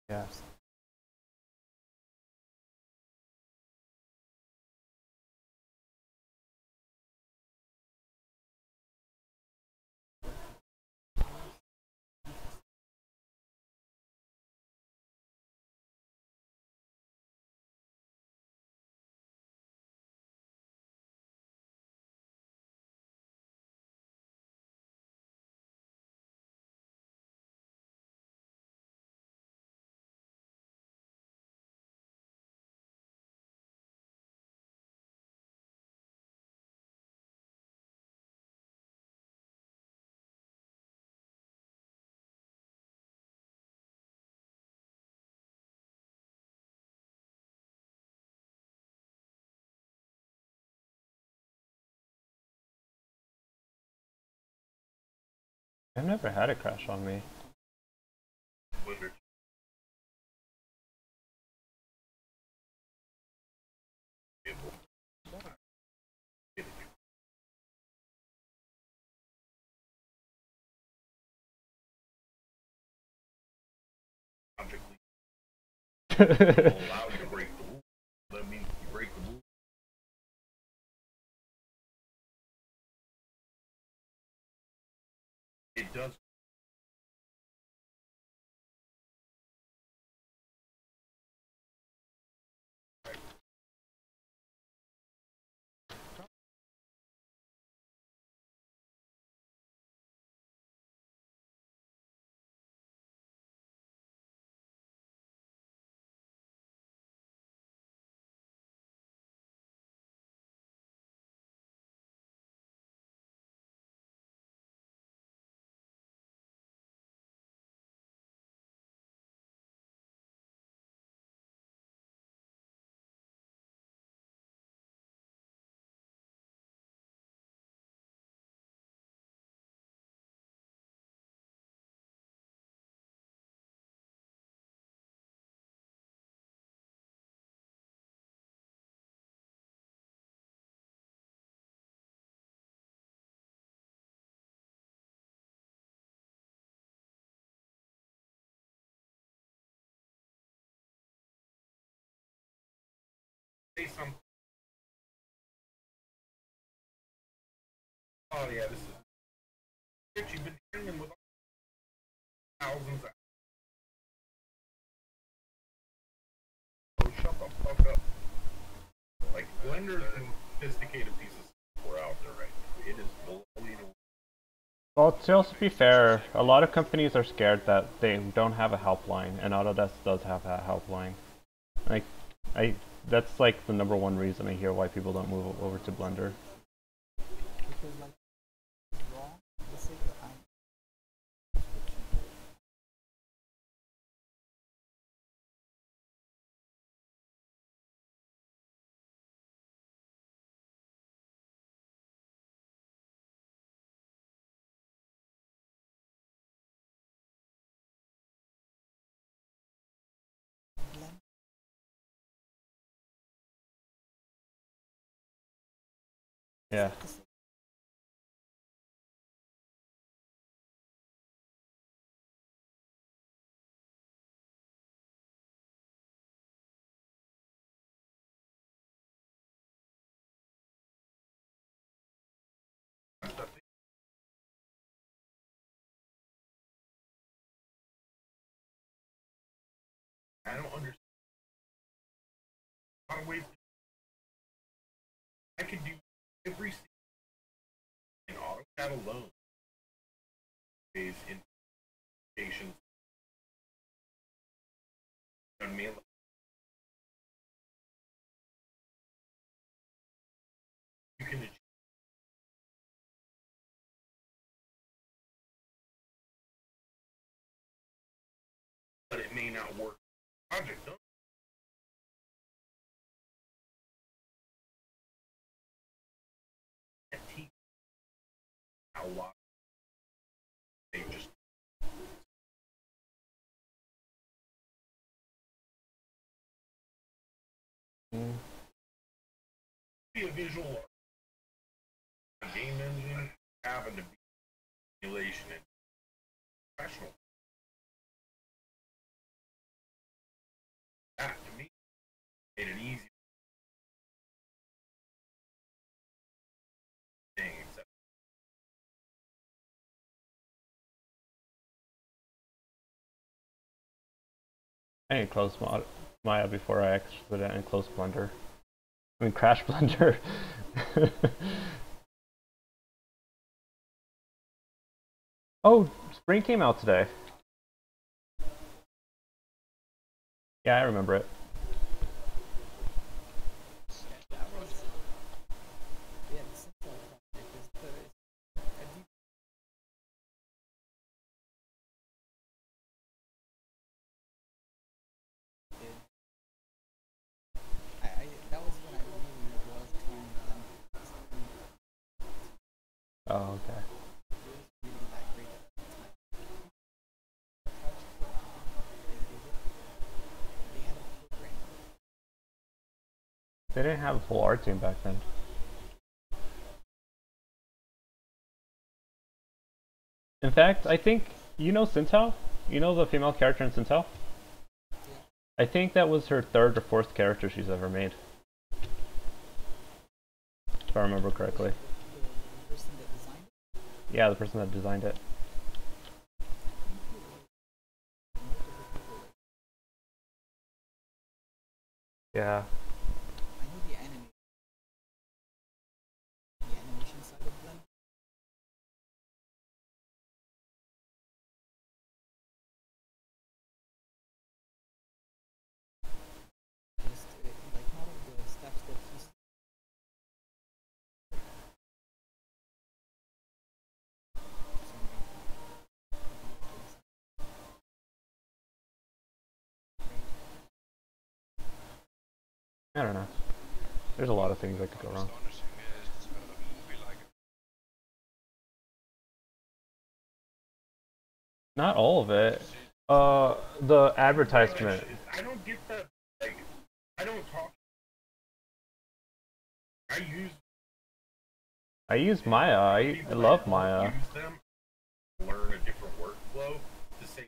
Yeah. I've never had it crash on me. Allow you to break the rule. That means you break the rule. It does. Say something. Oh yeah, this is. Rich, you've been dealing with thousands of. Oh, shut the fuck up. Like blenders and sophisticated pieces of software out there right now. It is blowing away. Well, to also be fair, a lot of companies are scared that they don't have a helpline, and Autodesk does have that helpline. Like, I that's like the number one reason I hear why people don't move over to Blender. Because like it's wrong. Let's say that I'm blend. Yeah. I don't understand. A lot of ways. I could do every single in AutoCAD alone. Is in stations. On me. You can achieve. But it may not work. Project done. A lot. They just be a visual game engine having to be simulation and professional. I need to close Maya before I accidentally close Blender. I mean, crash Blender. Oh, Spring came out today. Yeah, I remember it. That was yeah, the Sentinel project is a deep kid. That was when I really was trying to Oh, okay. it was really that great at the time. Touch they had a program. They didn't have a full art team back then. In fact, I think, you know Sintel? You know the female character in Sintel? Yeah. I think that was her third or fourth character she's ever made. If I remember correctly. The person that designed it, Yeah, the person that designed it. multiple people. Yeah. I know the animation side of Blender. Just like not all the steps that he's I don't know. There's a lot of things that could go wrong. Not all of it. The advertisement. I don't get that. Like, I don't talk. I use Maya. I love Maya. Use them. Learn a different workflow to say.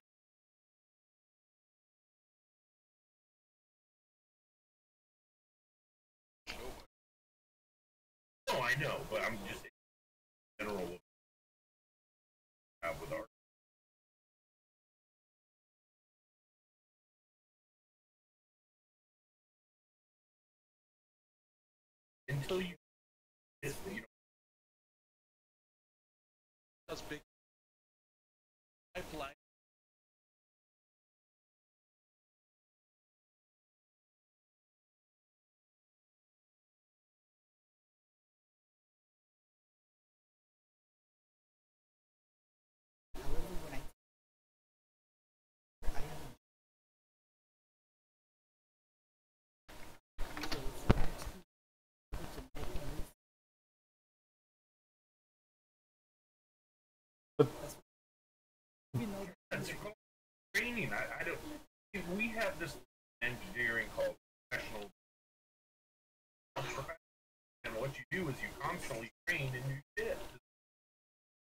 No, I know, but I'm just in general with art. Until you know. That's big pipeline. however when I haven't so for me to make a move But that's even though That's called training. I don't. We have this engineering called professional. And what you do is you constantly train and you fit.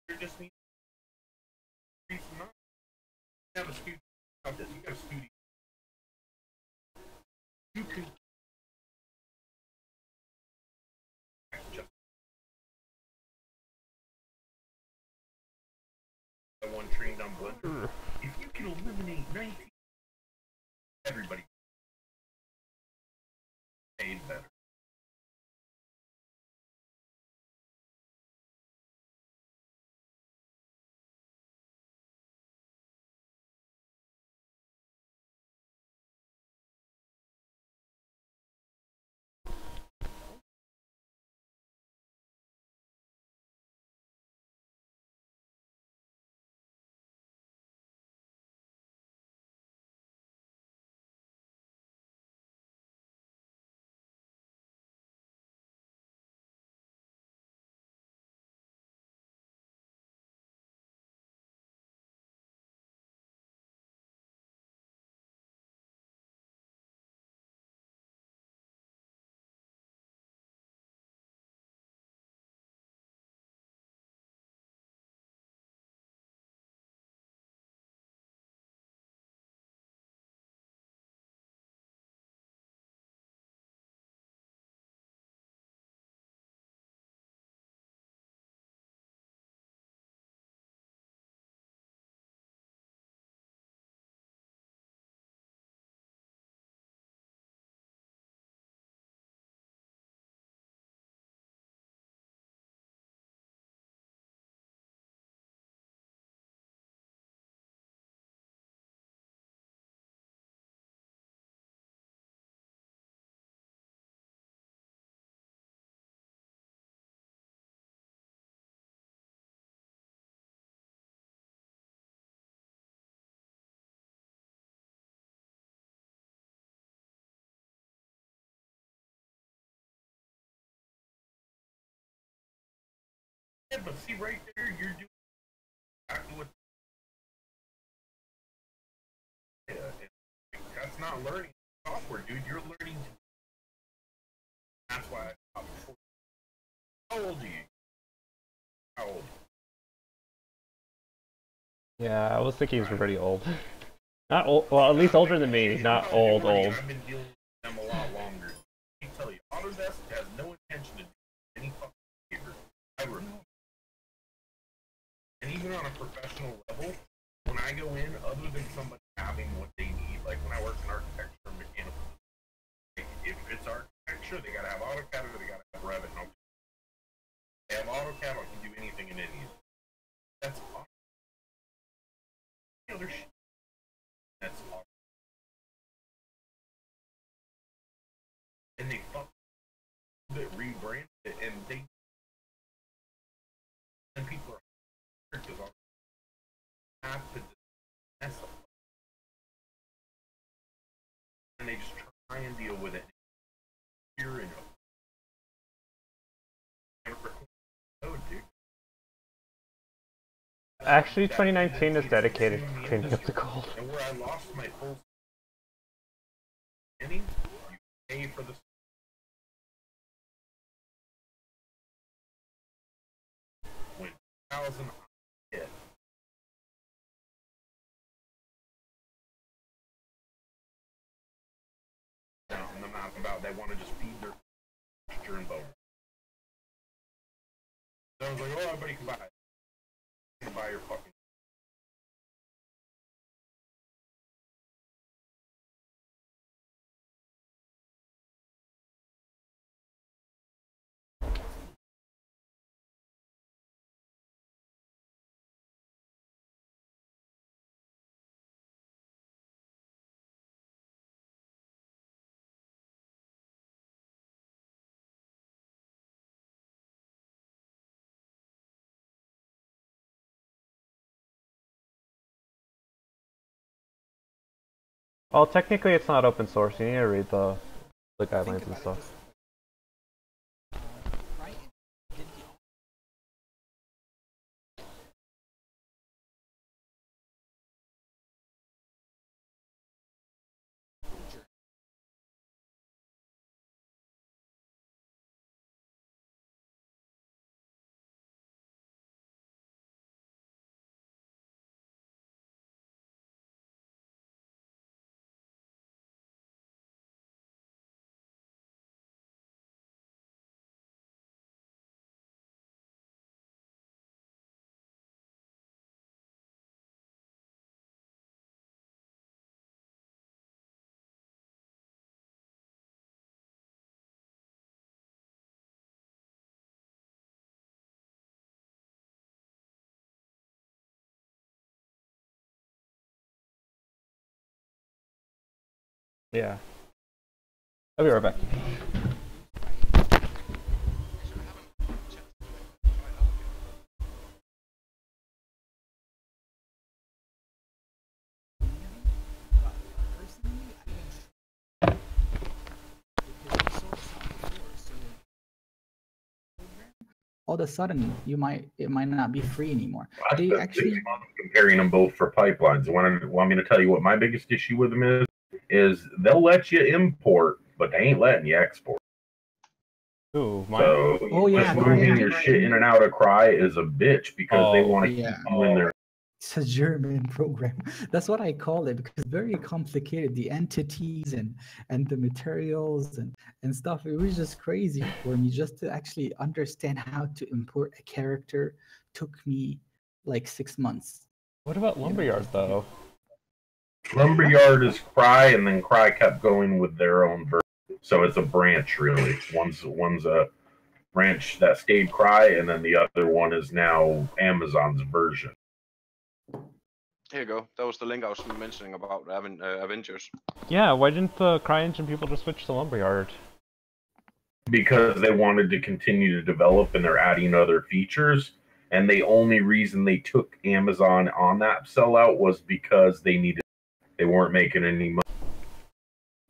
You're just need to have a studio. You got a studio. You can just one trained on Blender. If you can eliminate 19, everybody paid better. Yeah, but see right there, you're doing exactly what. Yeah, that's not learning software, dude. You're learning. That's why I stopped before. How old are you? How old? Yeah, I was thinking he's pretty old. Not old, well, at least older than me, not old. I've been dealing with them a lot longer. I tell you, Autodesk has no intention to do any fucking favor. Ever. And even on a professional level, when I go in, other than somebody having what they need, like when I work in architecture or mechanical, like if it's architecture, they gotta have AutoCAD or they gotta have Revit. No, they have AutoCAD, I can do anything in any of it. That's awesome. The other shit. That's awesome. And they fuck it, rebrand it, and they and people are because have to mess up, and they just try and deal with it. You're in a code, dude. Actually, 2019 is dedicated to cleaning up the code. And where I lost my full beginning, you pay for the. When 2000 hit, now I'm not about they want to just feed their texture and bone. So I was like, oh, everybody can buy it. You can buy your fucking. Well, technically it's not open source, you need to read the guidelines and stuff. Right? Did the Yeah. I'll be right back. personally, I didn't because we saw this out before, so all of a sudden it might not be free anymore. I They spent actually 6 months comparing them both for pipelines. Want me to tell you what my biggest issue with them is they'll let you import, but they ain't letting you export. Ooh, mine. So Oh, yeah, just moving your shit in and out of Cry is a bitch because they want to yeah. keep you in there. It's a German program. That's what I call it because it's very complicated. The entities and the materials and stuff. It was just crazy for me just to actually understand how to import a character. Took me like 6 months. What about Lumberyard though? Lumberyard is Cry, and then Cry kept going with their own version. So it's a branch, really. One's a branch that stayed Cry, and then the other one is now Amazon's version. Here you go. That was the link I was mentioning about Avengers. Yeah, why didn't the CryEngine people just switch to Lumberyard? Because they wanted to continue to develop and they're adding other features. And the only reason they took Amazon on that sellout was because they weren't making any money.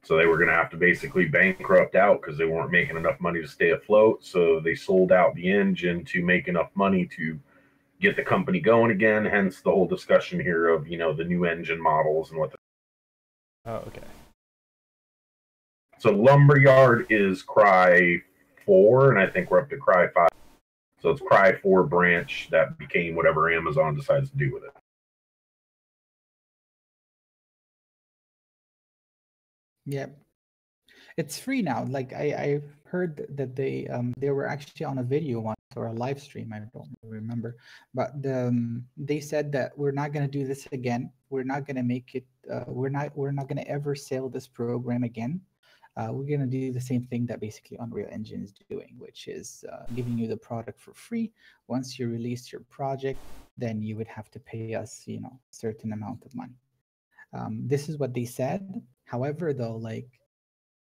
So they were going to have to basically bankrupt out because they weren't making enough money to stay afloat. So they sold out the engine to make enough money to get the company going again. Hence the whole discussion here of, you know, the new engine models and what the... Oh, okay. So Lumberyard is Cry 4, and I think we're up to Cry 5. So it's Cry 4 branch that became whatever Amazon decides to do with it. Yep. It's free now. Like I heard that they were actually on a video once or a live stream. I don't remember, but they said that we're not going to do this again. We're not going to make it. We're not going to ever sell this program again. We're going to do the same thing that basically Unreal Engine is doing, which is giving you the product for free. Once you release your project, then you would have to pay us, you know, a certain amount of money. This is what they said. However, though, like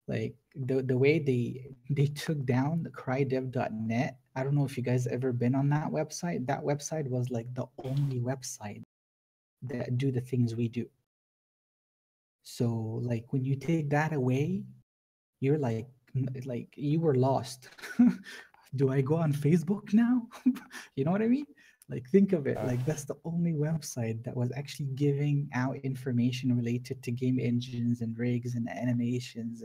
the way they took down the crydev.net, I don't know if you guys ever been on that website. That website was like the only website that do the things we do. So like when you take that away, you're like you were lost. Do I go on Facebook now? You know what I mean? Like think of it, like that's the only website that was actually giving out information related to game engines and rigs and animations.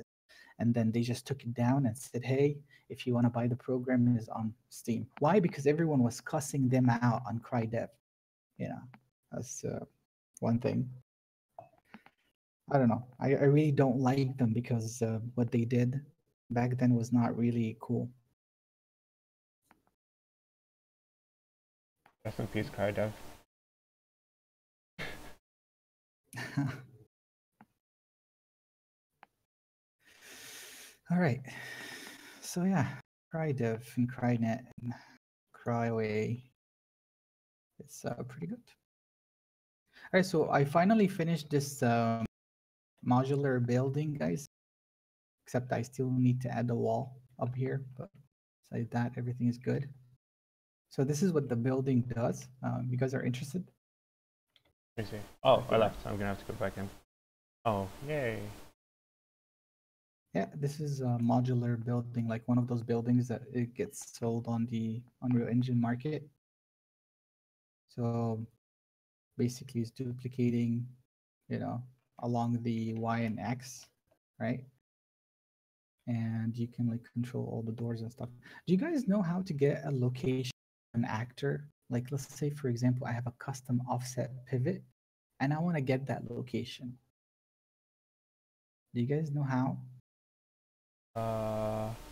And then they just took it down and said, hey, if you want to buy the program, it is on Steam. Why? Because everyone was cussing them out on CryDev. You know, that's one thing. I don't know. I really don't like them because what they did back then was not really cool. Rest in peace, CryDev. All right. So yeah, CryDev and CryNet and CryWay. It's pretty good. All right, so I finally finished this modular building, guys. Except I still need to add a wall up here, but besides that, everything is good. So this is what the building does. You guys are interested? Let me see. Oh, I left. I'm gonna have to go back in. Oh, yay. Yeah, this is a modular building, like one of those buildings that it gets sold on the Unreal Engine market. So basically it's duplicating, you know, along the Y and X, right? And you can like control all the doors and stuff. Do you guys know how to get a location an actor? Like let's say for example, I have a custom offset pivot and I want to get that location. Do you guys know how?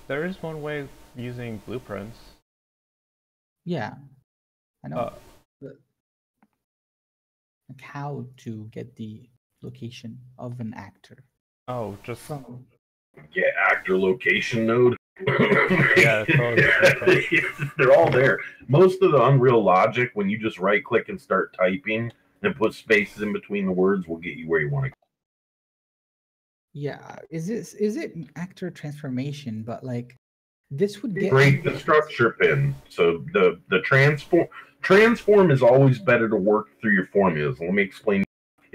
There is one way using blueprints. Yeah, I know. But like how to get the location of an actor? Oh, just From Get actor location node. yeah, totally. They're all there. Most of the Unreal logic, when you just right click and start typing and put spaces in between the words, will get you where you want to go. yeah, is it an actor transformation? But like this would get Create the structure pin. So the transform is always better to work through your formulas. Let me explain.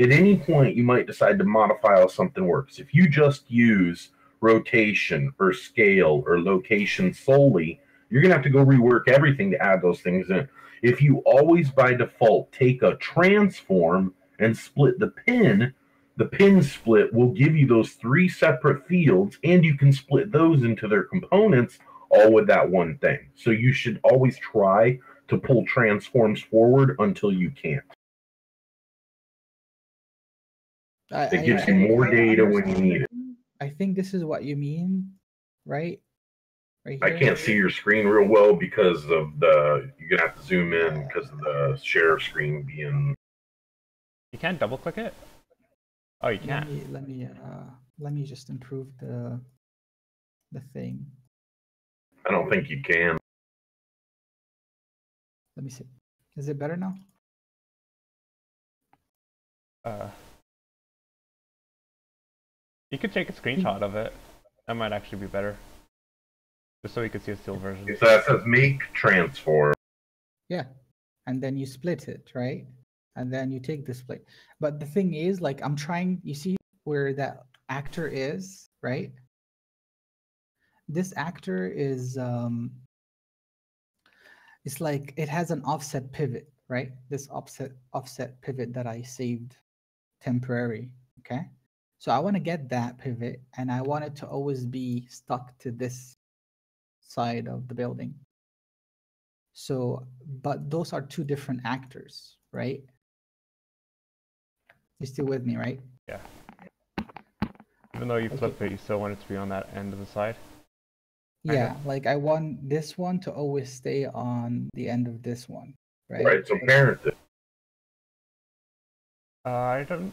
At any point, you might decide to modify how something works. If you just use rotation or scale or location solely, you're gonna have to go rework everything to add those things in. If you always by default take a transform and split the pin split will give you those 3 separate fields, and you can split those into their components all with that one thing. So you should always try to pull transforms forward until you can't. It gives you more data when you need it. I think this is what you mean, right? Right I here. can't see your screen real well because of you're gonna have to zoom in because of the share screen being. You can't double click it? Oh, you can't. Let me just improve the thing. I don't think you can. Let me see. Is it better now? You could take a screenshot of it. That might actually be better. Just so you could see a still version. So that says make transform. Yeah. And then you split it, right? And then you take the split. But the thing is, like I'm trying, you see where that actor is, right? This actor is it's like it has an offset pivot, right? This offset pivot that I saved temporary, okay? So I want to get that pivot and I want it to always be stuck to this side of the building. So, but those are two different actors, right? You're still with me, right? Yeah. Even though you flip it, you still want it to be on that end of the side? Yeah, like I want this one to always stay on the end of this one, right? Right, so parent it. I don't...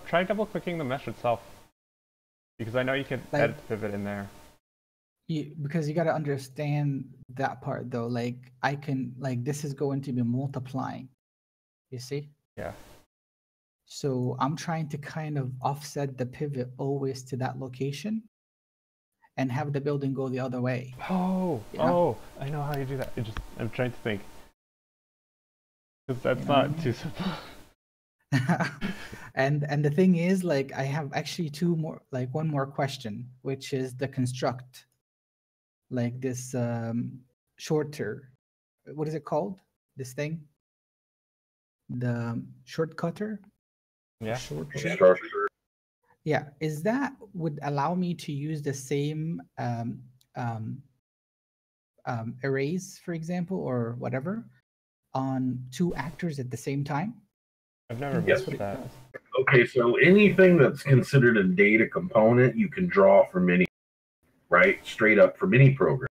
try double clicking the mesh itself. Because I know you can Like- edit the pivot in there. Because you got to understand that part though. Like I can, like this is going to be multiplying, you see? Yeah. So I'm trying to kind of offset the pivot always to that location and have the building go the other way. Oh, You know? I know how you do that. I'm trying to think. Because that's You know what I not mean? too simple. And the thing is, like I have actually one more question, which is the construct. Like this shorter, what is it called? This thing? The shortcutter? Yeah. Shorter? Structure. Yeah, is that would allow me to use the same arrays, for example, or whatever, on two actors at the same time? I've never Yes. missed that. Okay, so anything that's considered a data component, you can draw from any, right? Straight up from any program.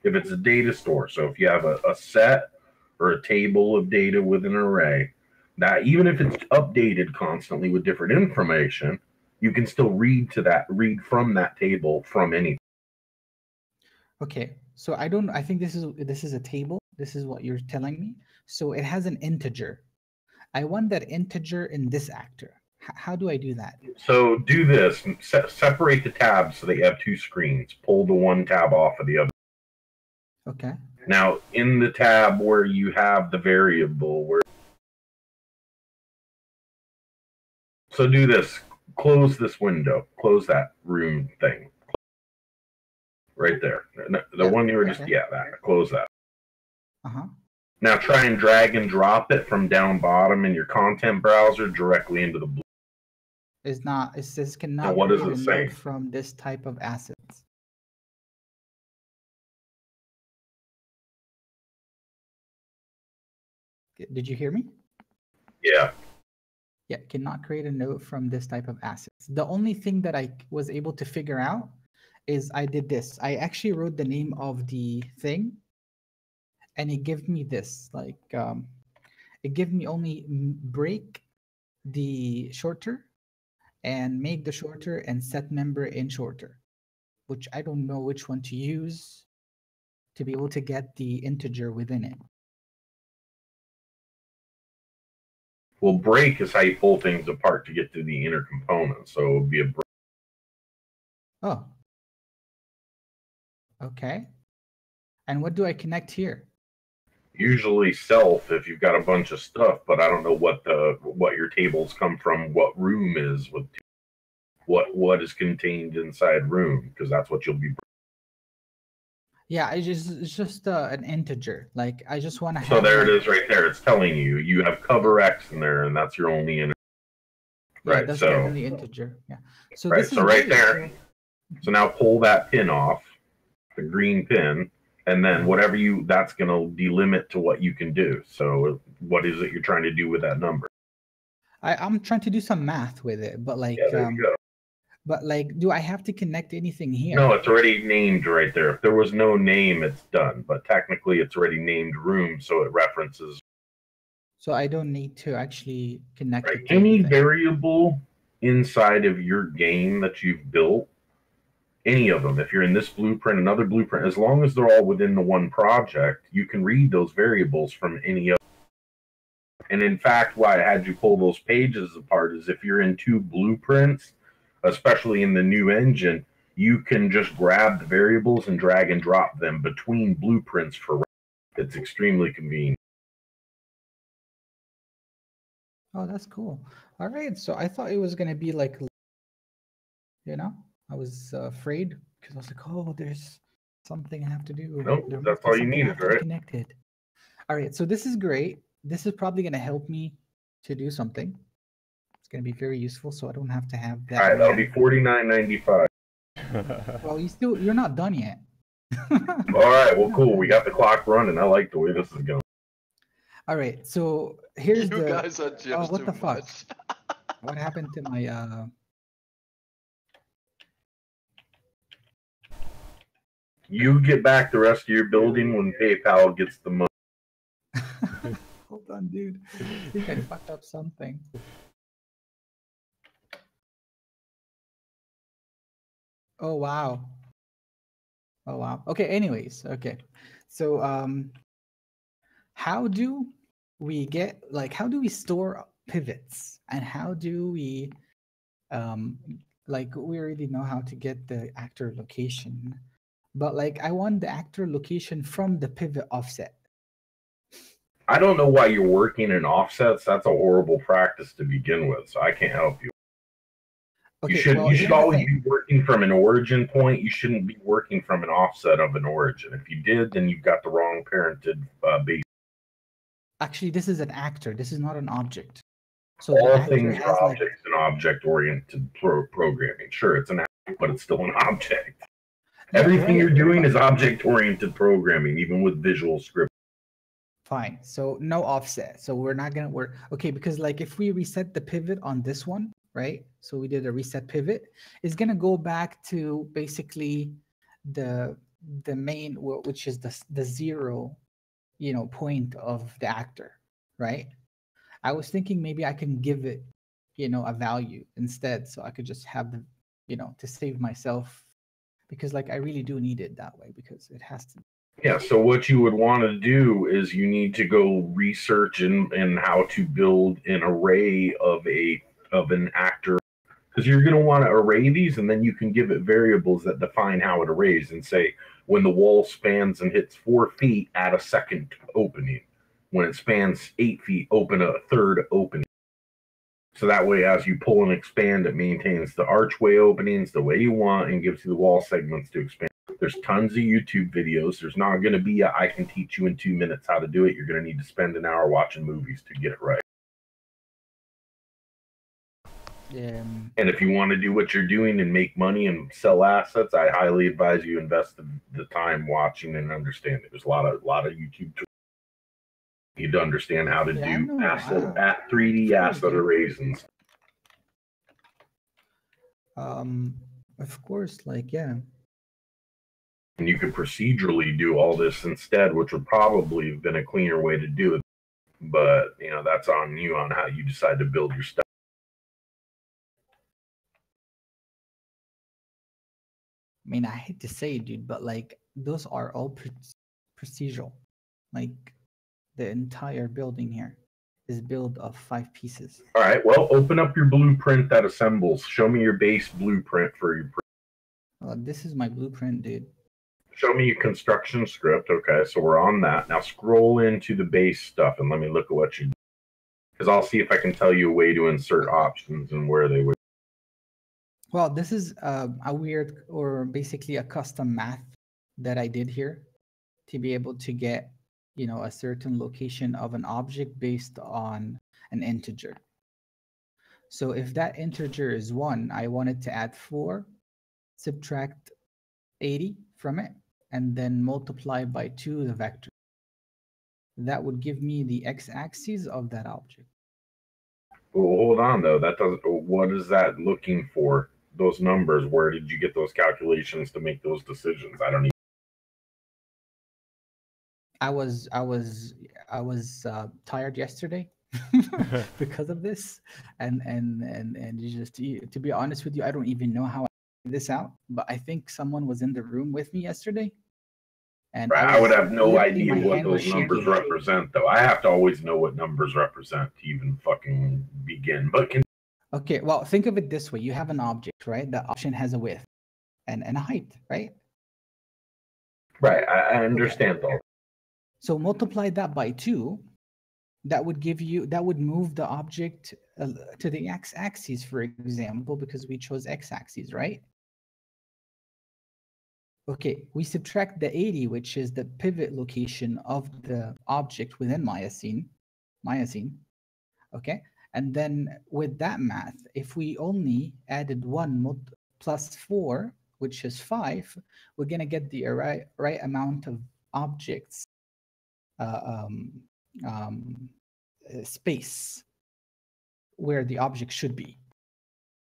If it's a data store, so if you have a set or a table of data with an array, that even if it's updated constantly with different information, you can still read from that table from any. Okay, so I think this is a table. This is what you're telling me. So it has an integer. I want that integer in this actor. How do I do that? So do this, separate the tabs so that you have two screens. Pull the one tab off of the other. Okay. Now, in the tab where you have the variable, so do this. Close this window. Close that room thing. Right there. The one you were just, okay. that. Close that. Uh-huh. Now try and drag and drop it from down bottom in your content browser directly into the blue. It says cannot what does create it a say? node from this type of assets. Did you hear me? Yeah. Yeah, cannot create a node from this type of assets. The only thing that I was able to figure out is I did this. I actually wrote the name of the thing and it gave me this, like it gave me only break the shorter and make the shorter and set member in shorter, which I don't know which one to use to be able to get the integer within it. Well, break is how you pull things apart to get to the inner component. So it would be a break. Oh. Okay. And what do I connect here? Usually self if you've got a bunch of stuff, but I don't know what your tables come from, what room is with what is contained inside room, because that's what you'll be. Yeah, it's just an integer. Like I just want to have. So there like, it is, right there. It's telling you have cover X in there, and that's your only integer. Yeah, Right. that's So the only integer. Yeah. So right. this is So right great. there. So now pull that pin off, the green pin, and then whatever that's going to delimit to what you can do. So what is it you're trying to do with that number? I'm trying to do some math with it, but like, Yeah, there you go. but like, do I have to connect anything here? No, it's already named right there. If there was no name, it's done. But technically, it's already named room, so it references. So I don't need to actually connect Right. it to Any anything. variable inside of your game that you've built, any of them, if you're in this blueprint, another blueprint, as long as they're all within the one project, you can read those variables from any of them. And in fact, why I had you pull those pages apart is if you're in two blueprints, especially in the new engine, you can just grab the variables and drag and drop them between blueprints for. It's extremely convenient. Oh, that's cool. All right. So I thought it was going to be like You know, I was afraid because I was like, oh, there's something I have to do. Nope, There that's must be all you something I needed, have to be right? connected. All right, so this is great. This is probably going to help me to do something. It's going to be very useful, so I don't have to have All that right, that'll be many. $49.95. Well, you're not done yet. All right, well, You're not cool. We done got yet. the clock running. I like the way this is going. All right, so here's You the. guys are Oh, just what too the fuck? much. What happened to my You get back the rest of your building when PayPal gets the money. Hold on, dude. I think I fucked up something. Oh wow. Oh wow. Okay, anyways, okay. So how do we get how do we store pivots and how do we um we already know how to get the actor location, but I want the actor location from the pivot offset. I don't know why you're working in offsets. That's a horrible practice to begin with, so I can't help you. Okay, You should well, you should here's the always thing. be working from an origin point. You shouldn't be working from an offset of an origin. If you did, then you've got the wrong parented base. Actually, this is an actor. This is not an object. So the All actor things has are objects in object-oriented programming. Sure, it's an act, but it's still an object. Yeah, Everything right, you're doing but is object-oriented programming, even with visual script. fine. So no offset. So we're not gonna work. Okay, because if we reset the pivot on this one, right? So we did a reset pivot. It's gonna go back to basically the main, which is the zero, point of the actor, right? I was thinking maybe I can give it, a value instead, so I could just have the, to save myself, because I really do need it that way because it has to. Yeah, so what you would want to do is you need to go research in how to build an array of an actor, because you're going to want to array these, and then you can give it variables that define how it arrays and say when the wall spans and hits 4 feet, add a second opening. When it spans 8 feet, open a third opening. So that way, as you pull and expand, it maintains the archway openings the way you want and gives you the wall segments to expand. There's tons of YouTube videos. There's not going to be I can teach you in 2 minutes how to do it. You're going to need to spend an hour watching movies to get it right. And if you want to do what you're doing and make money and sell assets, I highly advise you invest the time watching and understanding. There's a lot of YouTube tools. You need to understand how to do 3D asset arrays and stuff. Of course, yeah. And you could procedurally do all this instead, which would probably have been a cleaner way to do it. But that's on you on how you decide to build your stuff. I mean, I hate to say it, dude, but those are all procedural. The entire building here is built of 5 pieces. All right, well, open up your blueprint that assembles. Show me your base blueprint for your this is my blueprint, dude. Show me your construction script. Okay, so we're on that. Now scroll into the base stuff and let me look at what you do. Because I'll see if I can tell you a way to insert options and where they would. Well, this is a weird, or basically a custom math that I did here to be able to get, a certain location of an object based on an integer. So if that integer is 1, I wanted to add 4, subtract 80 from it, and then multiply by 2 the vector. That would give me the x-axis of that object. Well, hold on though. That doesn't. What is that looking for? Those numbers. Where did you get those calculations to make those decisions? I don't even. I was tired yesterday because of this, and just to be honest with you, I don't even know how I figured this out. But I think someone was in the room with me yesterday, and I would have no idea my what hand was those numbers shaking. represent, though. I have to always know what numbers represent to even fucking begin. But Okay, well, think of it this way: you have an object, right? The object has a width and a height, right? Right, I understand all. So multiply that by 2, that would give you, that would move the object to the x-axis, for example, because we chose x-axis, right? Okay, we subtract the 80, which is the pivot location of the object within myosin, okay? And then with that math, if we only added 1 plus 4, which is 5, we're gonna get the right amount of objects, space where the object should be.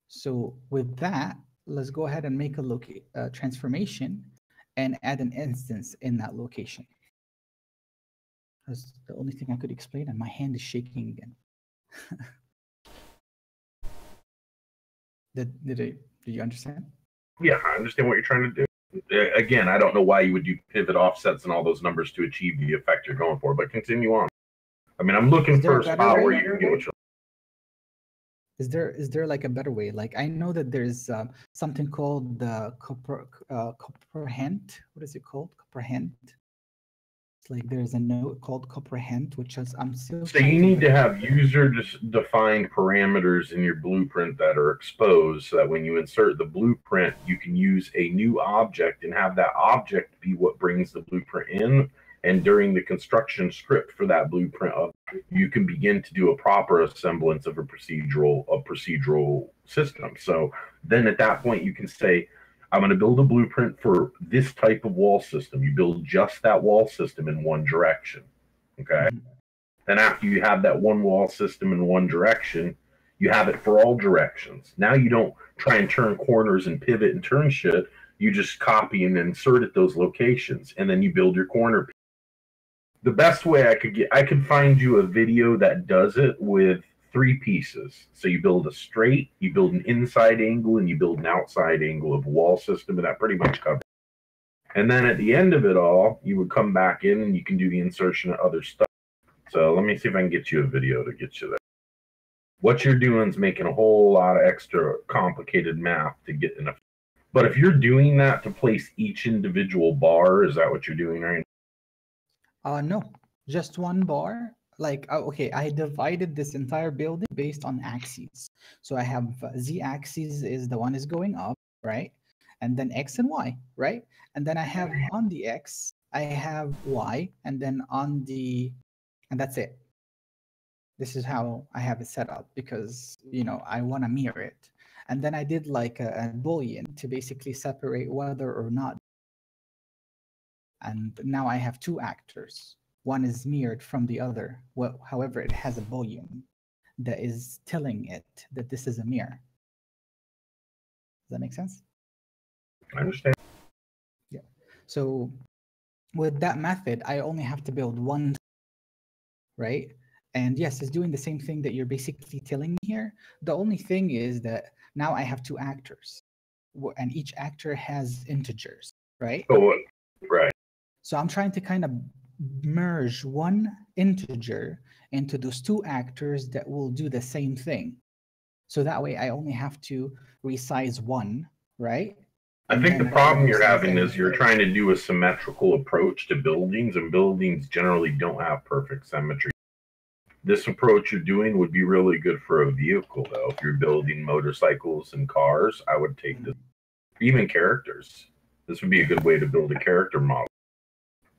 So with that, let's go ahead and make a transformation and add an instance in that location. That's the only thing I could explain, and my hand is shaking again. Did you understand? Yeah, I understand what you're trying to do. Again, I don't know why you would do pivot offsets and all those numbers to achieve the effect you're going for, but continue on. I mean, I'm looking for a spot where you can get what you're. Is there like a better way? Like, I know that there's something called the comprehend. What is it called? Comprehend. It's like there's a note called comprehend, which is I'm still. So you need to have user-defined parameters in your blueprint that are exposed, so that when you insert the blueprint, you can use a new object and have that object be what brings the blueprint in. And during the construction script for that blueprint, you can begin to do a proper semblance of a procedural system. So then at that point, you can say, I'm going to build a blueprint for this type of wall system. You build just that wall system in one direction. Okay. Mm-hmm. Then after you have that one wall system in one direction, you have it for all directions. Now you don't try and turn corners and pivot and turn shit. You just copy and insert at those locations, and then you build your corner piece. The best way I could find you a video that does it with 3 pieces. So you build a straight, you build an inside angle, and you build an outside angle of a wall system, and that pretty much covers it. And then at the end of it all, you would come back in and you can do the insertion of other stuff. So let me see if I can get you a video to get you there. What you're doing is making a whole lot of extra complicated math to get enough. But if you're doing that to place each individual bar, is that what you're doing right now? No, just one bar. Like, okay, I divided this entire building based on axes. So I have z-axis is the one is going up, right? And then x and y, right? And then I have on the x, I have y, and then on the, and that's it. This is how I have it set up because, you know, I want to mirror it. And then I did like a Boolean to basically separate whether or not. And now I have 2 actors. One is mirrored from the other. Well, however, it has a Boolean that is telling it that this is a mirror. Does that make sense? I understand. Yeah. So with that method, I only have to build one, right? And yes, it's doing the same thing that you're basically telling me here. The only thing is that now I have 2 actors, and each actor has integers, right? Oh, right. So I'm trying to kind of merge one integer into those 2 actors that will do the same thing. So that way I only have to resize one, right? I think the problem you're having is you're trying to do a symmetrical approach to buildings, and buildings generally don't have perfect symmetry. This approach you're doing would be really good for a vehicle, though. If you're building motorcycles and cars, I would take this. Even characters. This would be a good way to build a character model.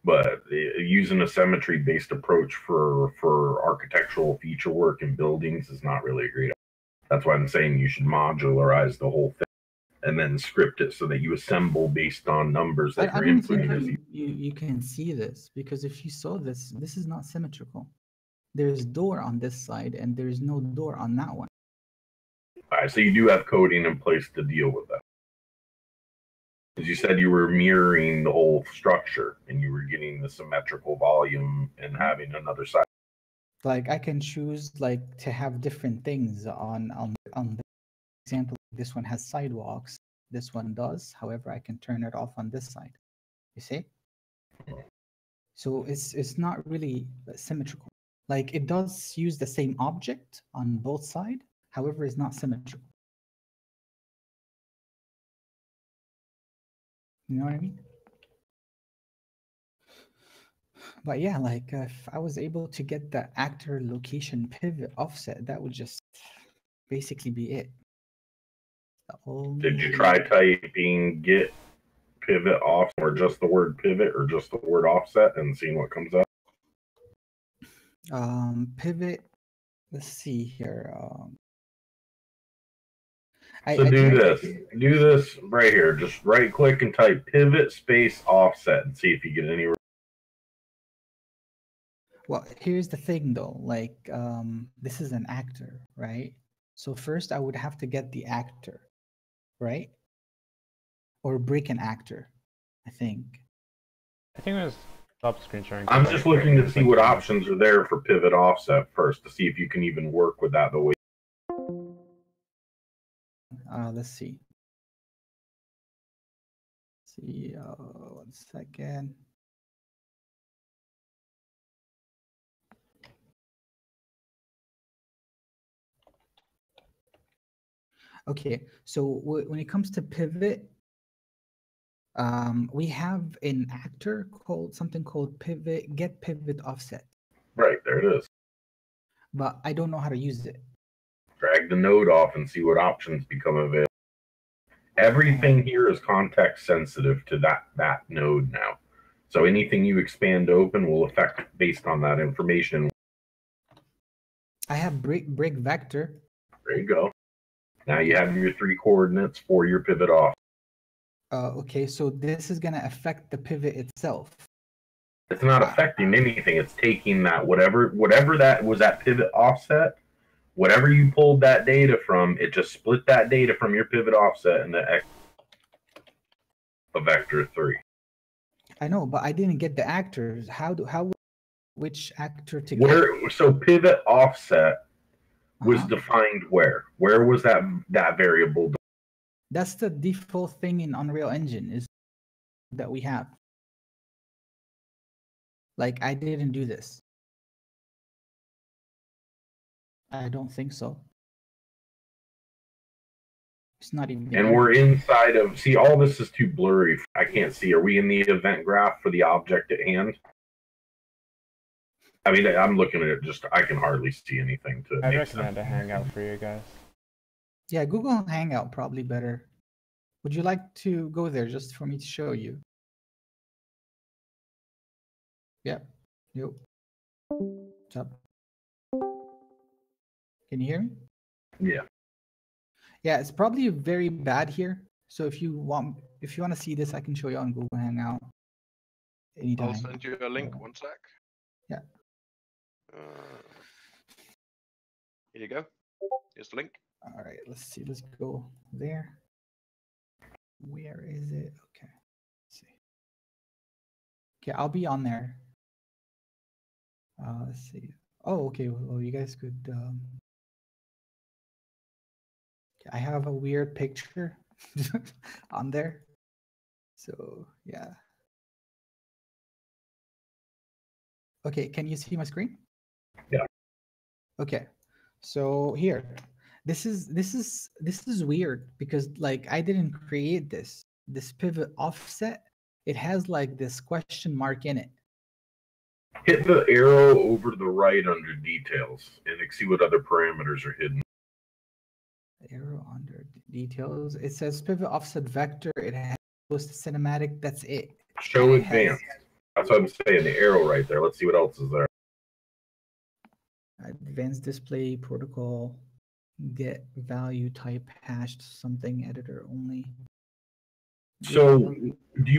But using a symmetry-based approach for architectural feature work in buildings is not really a great idea. That's why I'm saying you should modularize the whole thing and then script it so that you assemble based on numbers that you're inputting. You can see this, because if you saw this, this is not symmetrical. There's door on this side and there's no door on that one. All right, so you do have coding in place to deal with that. As you said, you were mirroring the whole structure and you were getting the symmetrical volume and having another side. Like I can choose like to have different things on the example. This one has sidewalks. This one does. However, I can turn it off on this side. You see? So it's not really symmetrical. Like it does use the same object on both sides. However, it's not symmetrical. You know what I mean? But yeah, like if I was able to get the actor location pivot offset, that would just basically be it. The Did you only try typing get pivot off or just the word pivot or just the word offset and seeing what comes up? pivot. Let's see here. So I do tried. this. Do this right here. Just right click and type pivot space offset and see if you get any. Well, here's the thing though. Like, this is an actor, right? So first, I would have to get the actor, right? Or break an actor, I think. I think it was stop screen sharing. I'm just looking to see what options are there for pivot offset first to see if you can even work with that the way. Let's see. See, 1 second. Okay, so when it comes to pivot, we have an actor called something called pivot, get pivot offset, Right, there it is. but I don't know how to use it. Drag the node off and see what options become available. Everything here is context sensitive to that node now. So anything you expand open will affect based on that information. I have break vector. There you go. Now you have your 3 coordinates for your pivot off. Okay, so this is gonna affect the pivot itself. It's not affecting anything. It's taking that whatever that was at pivot offset, whatever you pulled that data from, it just split that data from your pivot offset and the X of vector 3. I know, but I didn't get the actors. Which actor to get? So pivot offset was defined where? Where was that variable? That's the default thing in Unreal Engine is that we have. Like, I didn't do this. I don't think so. It's not even. And we're inside of, see, all this is too blurry. I can't see. Are we in the event graph for the object at hand? I mean, I'm looking at it just, I can hardly see anything to I recommend a Hangout for you guys. Yeah, Google Hangout probably better. Would you like to go there just for me to show you? Yep. Yep. What's up? Can you hear me? Yeah. Yeah, it's probably very bad here. So if you want to see this, I can show you on Google Hangout anytime. I'll send you a link. 1 sec. Yeah. Here you go. Here's the link. All right, let's see. Let's go there. Where is it? Okay. Let's see. Okay, I'll be on there. Let's see. Oh, okay. Well, you guys could. I have a weird picture on there. So yeah. Okay, can you see my screen? Yeah. Okay. So here, this is weird because like I didn't create this pivot offset. It has like this question mark in it. Hit the arrow over to the right under details and see what other parameters are hidden. Arrow under details. It says pivot offset vector. It has post cinematic. That's it. Show advanced. That's what I'm saying. The arrow right there. Let's see what else is there. Advanced display protocol. Get value type hashed something editor only. So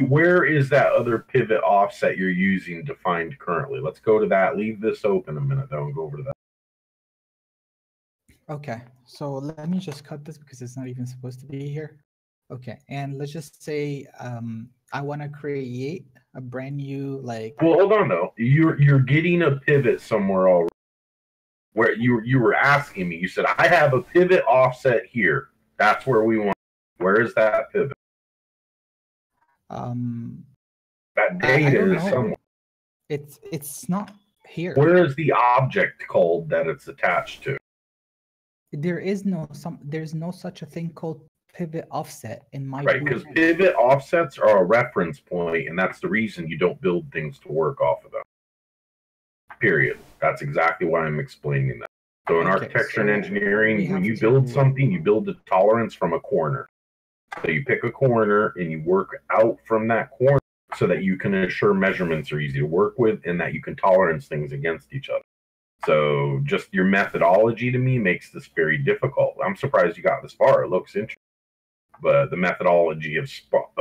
where is that other pivot offset you're using defined currently? Let's go to that. Leave this open a minute though and go over to that. Okay, so let me just cut this because it's not even supposed to be here. Okay, and let's just say I want to create a brand new like. Well, hold on though. You're getting a pivot somewhere already. Where you were asking me, you said I have a pivot offset here. That's where we want. Where is that pivot? That data is somewhere. It's not here. Where is the object called that it's attached to? There's no such a thing called pivot offset in my right, because pivot offsets are a reference point, and that's the reason you don't build things to work off of them. Period. That's exactly why I'm explaining that. So in architecture and so engineering, when you build something, you build the tolerance from a corner. So you pick a corner and you work out from that corner so that you can ensure measurements are easy to work with and that you can tolerance things against each other. So just your methodology to me makes this very difficult. I'm surprised you got this far. It looks interesting. But the methodology of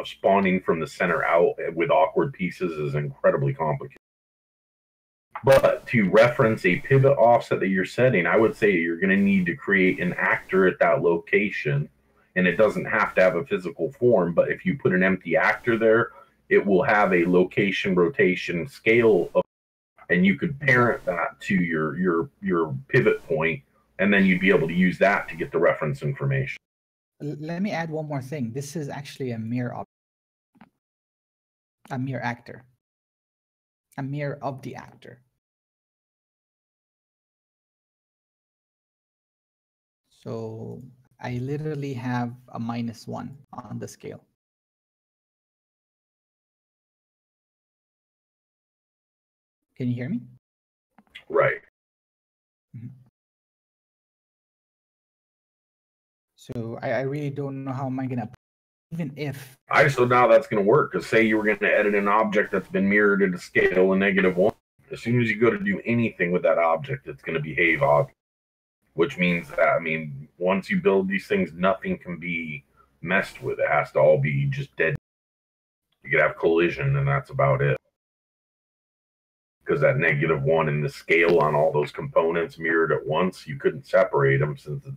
spawning from the center out with awkward pieces is incredibly complicated. But to reference a pivot offset that you're setting, I would say you're going to need to create an actor at that location. And it doesn't have to have a physical form, but if you put an empty actor there, it will have a location rotation scale of, and you could parent that to your pivot point, and then you'd be able to use that to get the reference information. Let me add one more thing. This is actually a mirror actor. A mirror of the actor. So I literally have a -1 on the scale. Can you hear me? Right. So I really don't know how am I going to, even if. So now that's going to work, because say you were going to edit an object that's been mirrored at a scale of -1. As soon as you go to do anything with that object, it's going to behave odd. Which means that, I mean, once you build these things, nothing can be messed with. It has to all be just dead. You could have collision, and that's about it. Because that -1 in the scale on all those components mirrored at once, you couldn't separate them, since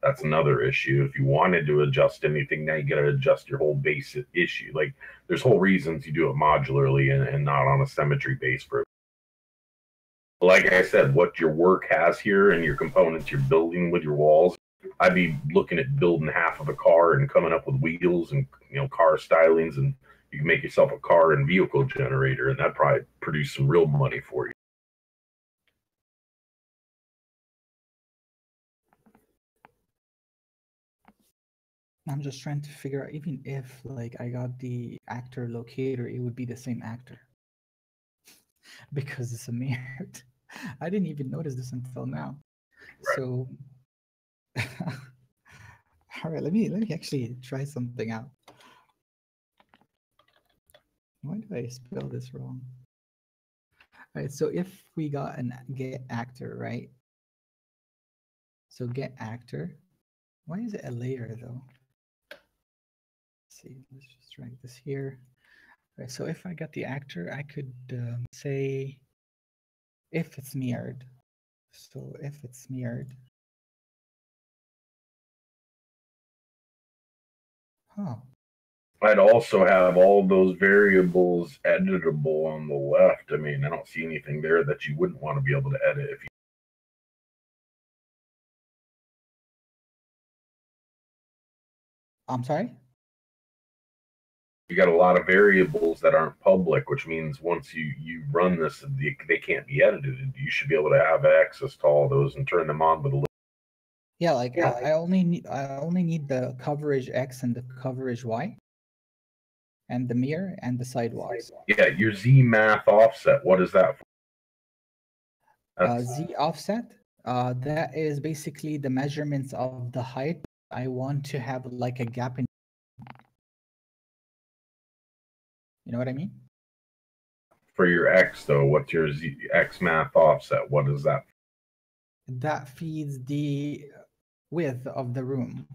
that's another issue. If you wanted to adjust anything, now you got to adjust your whole base issue. Like, there's whole reasons you do it modularly and not on a symmetry base for it. Like I said, what your work has here and your components you're building with your walls, I'd be looking at building half of a car and coming up with wheels and car stylings, and you can make yourself a car and vehicle generator, and that'd probably produce some real money for you. I'm just trying to figure out, even if like I got the actor locator, it would be the same actor because it's a mirrored. I didn't even notice this until now. Right. So, all right, let me actually try something out. Why did I spell this wrong? All right, so if we got an get actor, right? So get actor. Why is it a layer though? Let's see, let's just drag this here. All right, so if I got the actor, I could say if it's mirrored. So if it's mirrored. Huh. I'd also have all those variables editable on the left. I mean, I don't see anything there that you wouldn't want to be able to edit if you. I'm sorry? You got a lot of variables that aren't public, which means once you run this, they can't be edited. You should be able to have access to all those and turn them on with a. Yeah, like I only need the coverage X and the coverage Y, and the mirror and the sidewalks. Yeah, your Z math offset. What is that for? Z offset. That is basically the measurements of the height. I want to have like a gap in. You know what I mean? For your X though, what's your Z X math offset? What is that? That feeds the width of the room.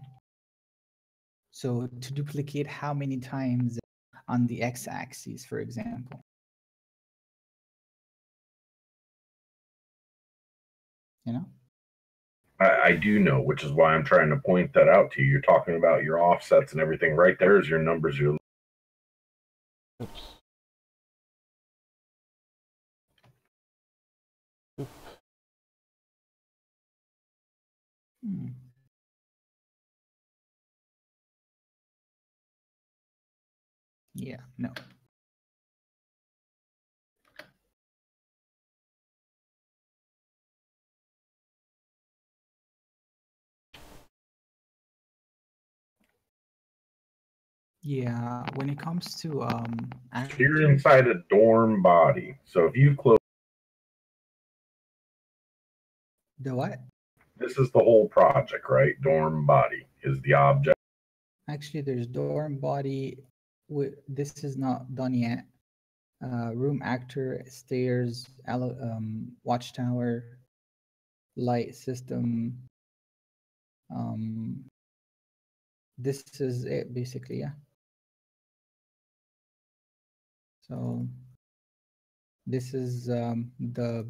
So to duplicate how many times on the x-axis, for example. You know? I do know, which is why I'm trying to point that out to you. You're talking about your offsets and everything. Right there is your numbers. Oops. Yeah, no. Yeah, when it comes to you're inside a dorm body. So if you close The what? This is the whole project, right? Dorm body is the object. Actually, there's dorm body. This is not done yet. Room actor, stairs, watchtower, light system. This is it basically, yeah. So this is the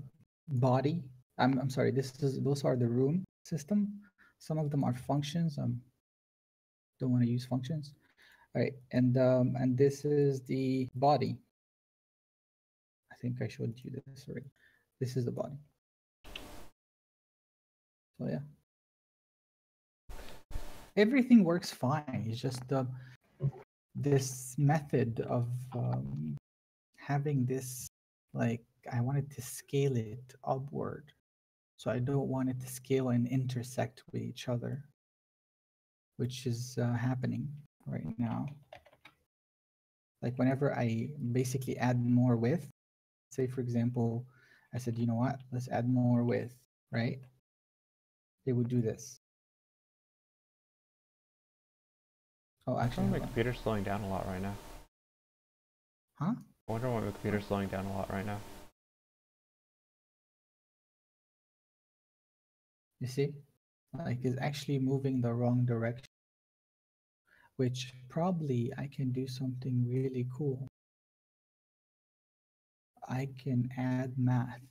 body. I'm sorry. Those are the room system. Some of them are functions. Don't want to use functions. All right, and this is the body. I think I showed you this already. This is the body. So yeah, everything works fine. It's just this method of having this, like, I wanted to scale it upward, so I don't want it to scale and intersect with each other, which is happening right now. Like whenever I basically add more width, say for example, I said, you know what, let's add more width, right? They would do this. Oh, I actually, wonder why my computer's slowing down a lot right now. huh? I wonder why my computer's slowing down a lot right now. You see, like it's actually moving the wrong direction, which probably I can do something really cool. I can add math.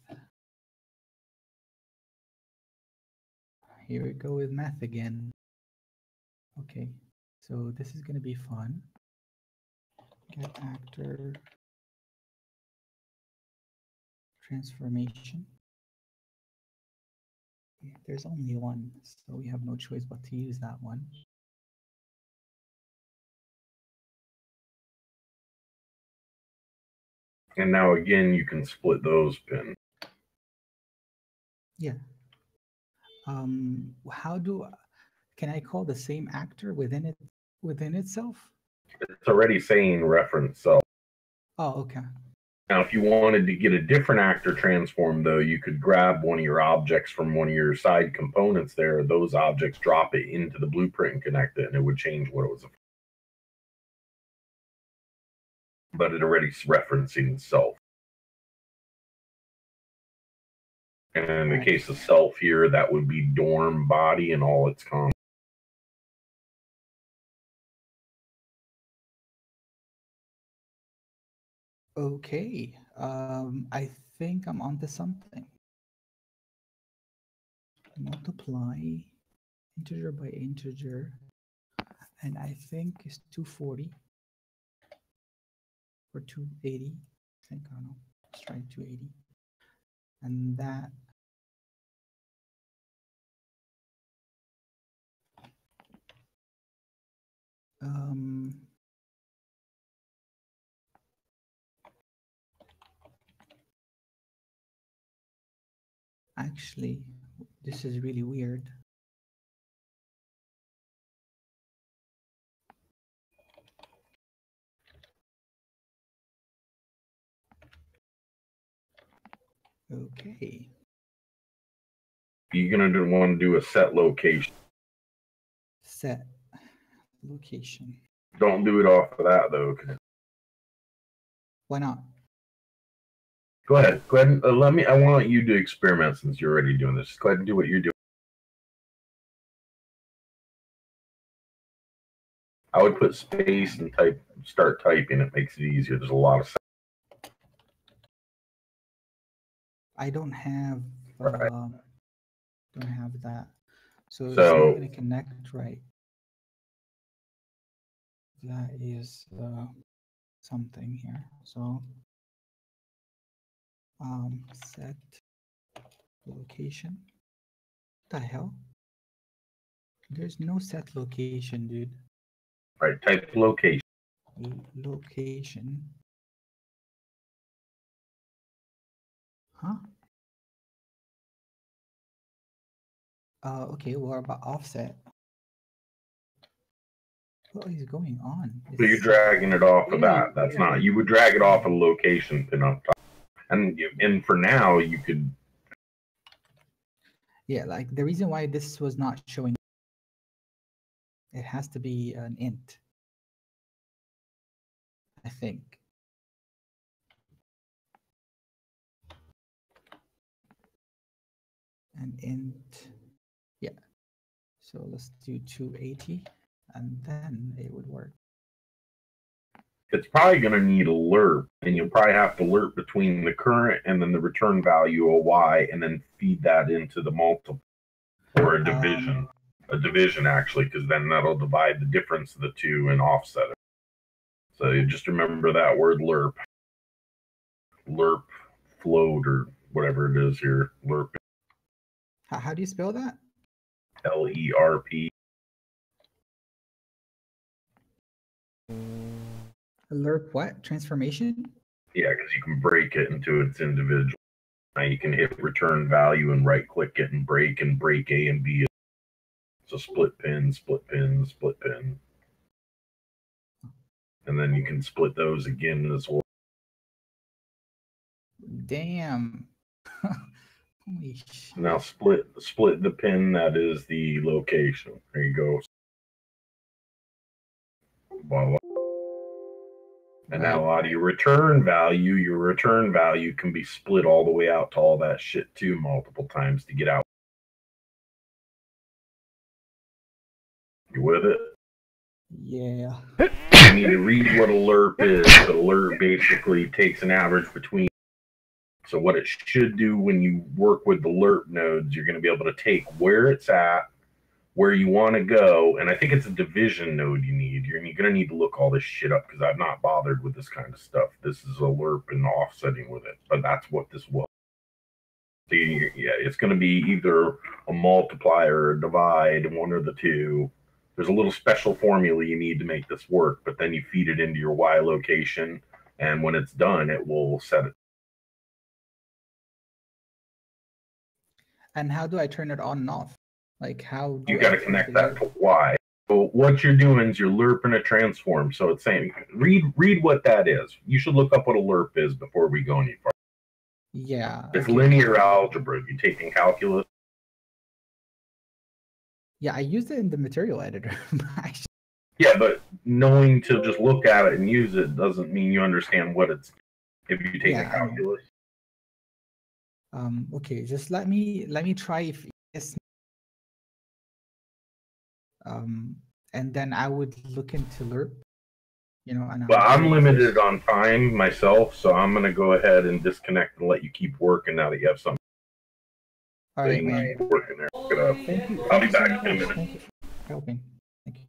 Here we go with math again. Okay, so this is going to be fun. Get actor transformation. There's only one, so we have no choice but to use that one. And now again, you can split those pins. Yeah. How can I call the same actor within itself? It's already saying reference self. Oh, okay. Now, if you wanted to get a different actor transform, though, you could grab one of your objects from one of your side components there. Those objects, drop it into the blueprint and connect it, and it would change what it was. But it already is referencing self. And in the case of self here, that would be dorm body and all its con. Okay. I think I'm onto something. Multiply integer by integer, and I think it's 240 or 280. I think, I don't know. Let's try 280. And that actually, this is really weird. Okay. You're going to want to do a set location. Set location. Don't do it off of that, though. Why not? Go ahead. Go ahead and let me. I want you to experiment since you're already doing this. Go ahead and do what you're doing. I would put space and start typing. It makes it easier. There's a lot of. I don't have Right. Don't have that. So it's not going to connect right. That is something here. So set location. What the hell? There's no set location, dude. Right, type location. Location. Huh? Okay, what about offset? What is going on? So you're dragging it off of that. That's not. You would drag it off a location pin up top. And for now, you could. Yeah, like the reason why this was not showing, it has to be an int, I think. An int, yeah. So let's do 280, and then it would work. It's probably going to need a lerp, and you'll probably have to lerp between the current and then the return value of y, and then feed that into the multiple or a division. A division, actually, because then that'll divide the difference of the two and offset it. So you just remember that word lerp. Lerp float or whatever it is here. Lerp. How do you spell that? LERP. Lerp what? Transformation? Yeah, because you can break it into its individual. Now you can hit return value and right click it and break A and B. So split pin, split pin, split pin. And then you can split those again as well. Damn. Holy shit. Now split the pin that is the location. There you go. Voila. And now out of your return value can be split all the way out to all that shit too multiple times to get out. You with it? Yeah. You need to read what a lerp is. A lerp basically takes an average between. So what it should do when you work with the lerp nodes, you're going to be able to take where it's at, where you want to go, and I think it's a division node you need. You're going to need to look all this shit up because I've not bothered with this kind of stuff. This is a lerp and offsetting with it, but that's what this was. So yeah, it's going to be either a multiplier or a divide, one or the two. There's a little special formula you need to make this work, but then you feed it into your Y location, and when it's done, it will set it. And how do I turn it on and off? Like how do You got to connect that to Y. So what you're doing is you're lerping a transform. So it's saying, read what that is. You should look up what a lerp is before we go any farther. Yeah. It's linear algebra. You taking calculus? Yeah, I used it in the material editor. Yeah, but knowing to just look at it and use it doesn't mean you understand what it's. If you take the calculus. Okay, just let me try if yes. And then I would look into lerp. You know, and but I'm limited on time myself, so I'm gonna go ahead and disconnect and let you keep working now that you have something. All right, man. Working there. Thank you. I'll be back in a minute. Thank you for helping. Thank you.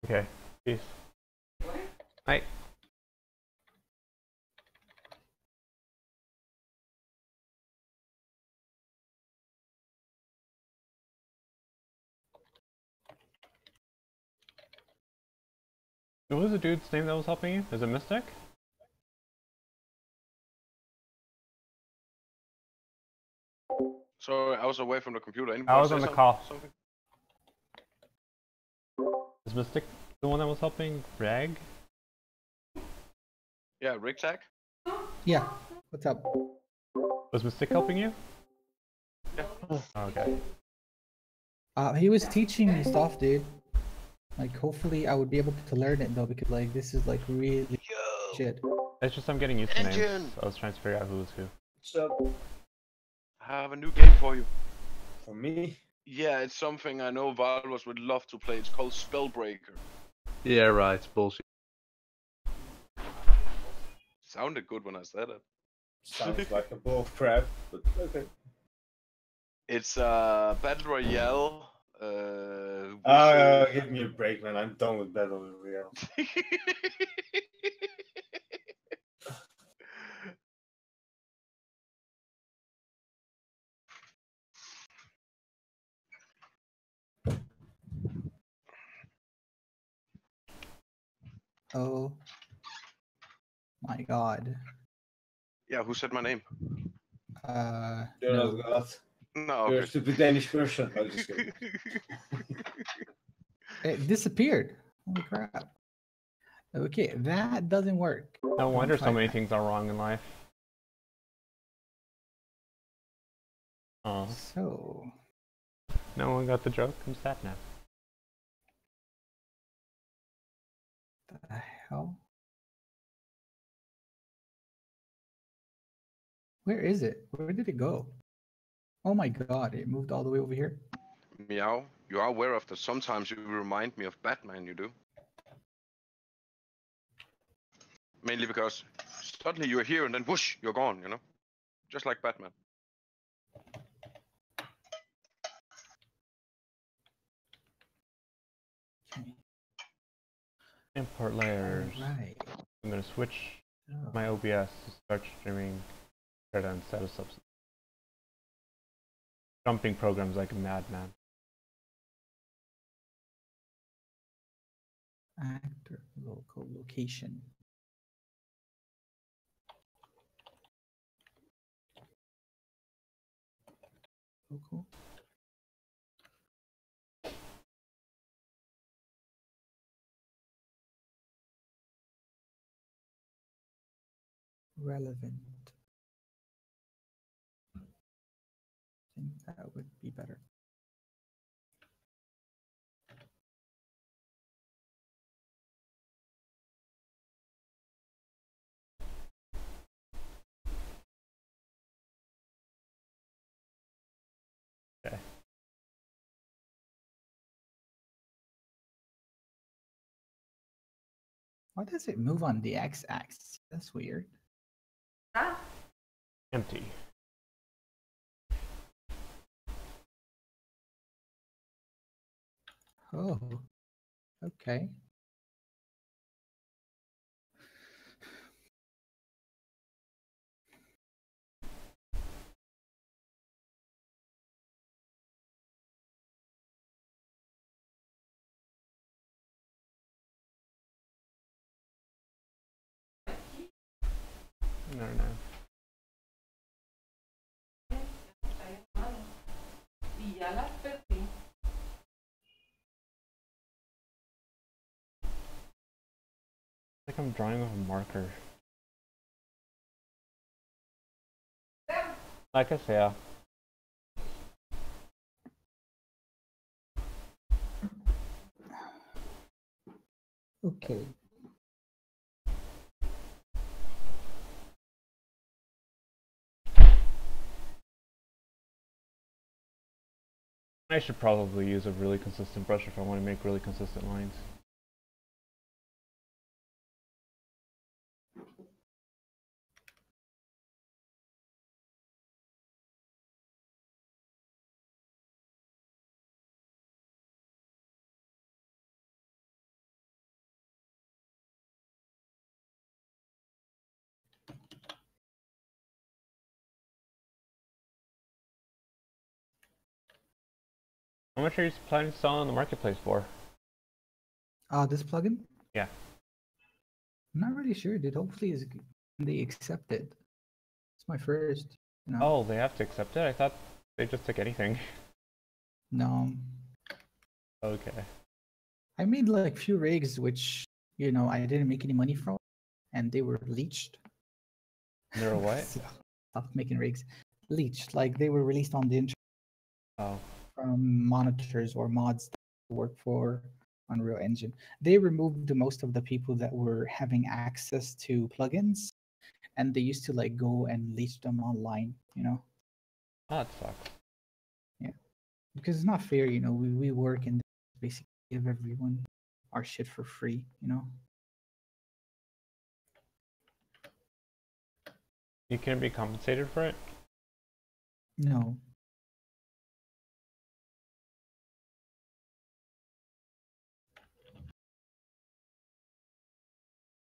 Okay. Peace. Bye. What was the dude's name that was helping you? Is it Mystic? Sorry, I was away from the computer. Anybody I was on the call. Something? Is Mystic the one that was helping Rag? Yeah, Rig Tag? Yeah. What's up? Was Mystic helping you? Yeah. Oh, okay. He was teaching me stuff, dude. Like, hopefully I would be able to learn it though, because like this is like really shit. It's just I'm getting used to names. I was trying to figure out who was who. So, I have a new game for you. for me, Yeah, it's something I know Valros would love to play. It's called Spellbreaker. Yeah, right. It's bullshit. Sounded good when I said it. sounds like a bull crap, but okay. It's a battle royale. Give me a break, man. I'm done with Battle Royale. Oh my god. Yeah, who said my name? You're No. not God. No, You're a okay. stupid Danish person. I'm just kidding. It disappeared. Holy crap. Okay, that doesn't work. No wonder so many 0.5. things are wrong in life. Oh, So, no one got the joke. I'm sad now. the hell? Where is it? Where did it go? Oh my god, it moved all the way over here. Meow, you are aware of that sometimes you remind me of Batman, you do? Mainly because suddenly you're here and then whoosh, you're gone, you know? Just like Batman. Okay. Import layers. Alright. I'm gonna switch So, my OBS to start streaming better instead of subs. Jumping programs like a madman. actor local location. Local. Relevant. I think that would be better. Okay. Why does it move on the x-axis? That's weird. Empty. Oh, okay. No, no. Y ya las perdí. Like I'm drawing with a marker. Like I say, yeah. Okay. I should probably use a really consistent brush if I want to make really consistent lines. How much are you planning to sell on the marketplace for? This plugin? Yeah. I'm not really sure, dude. Hopefully they accept it. It's my first, you know. Oh, they have to accept it? I thought they just took anything. No. Okay. I made like few rigs which, you know, I didn't make any money from, and they were leached. They're a what? So, stopped making rigs. Leached, like they were released on the internet Oh. from monitors or mods that work for Unreal Engine. They removed most of the people that were having access to plugins, and they used to like go and leach them online, you know. Oh, that sucks. Yeah, because it's not fair, you know. We work and basically give everyone our shit for free, you know. You can be compensated for it? No.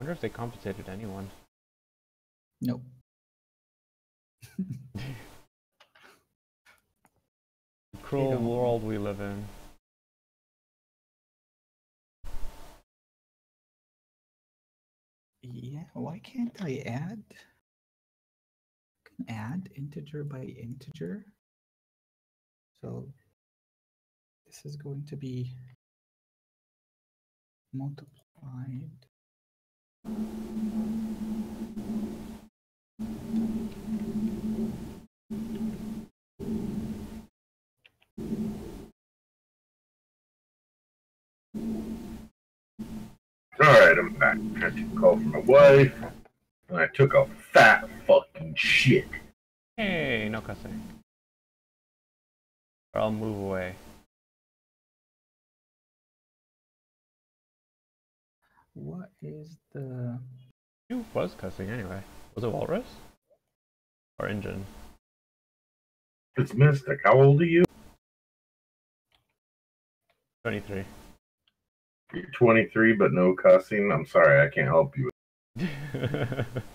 I wonder if they compensated anyone. Nope. Cruel don't. world we live in. Yeah, why can't I add? Can add integer by integer. So this is going to be multiplied. Alright, I'm back. I took a call from my wife, and I took a fat fucking shit. Hey, no cussing. Or I'll move away. What is the... Who was cussing anyway? Was it Walrus? Or Engine? It's Mystic. How old are you? 23. You're 23, but no cussing. I'm sorry, I can't help you.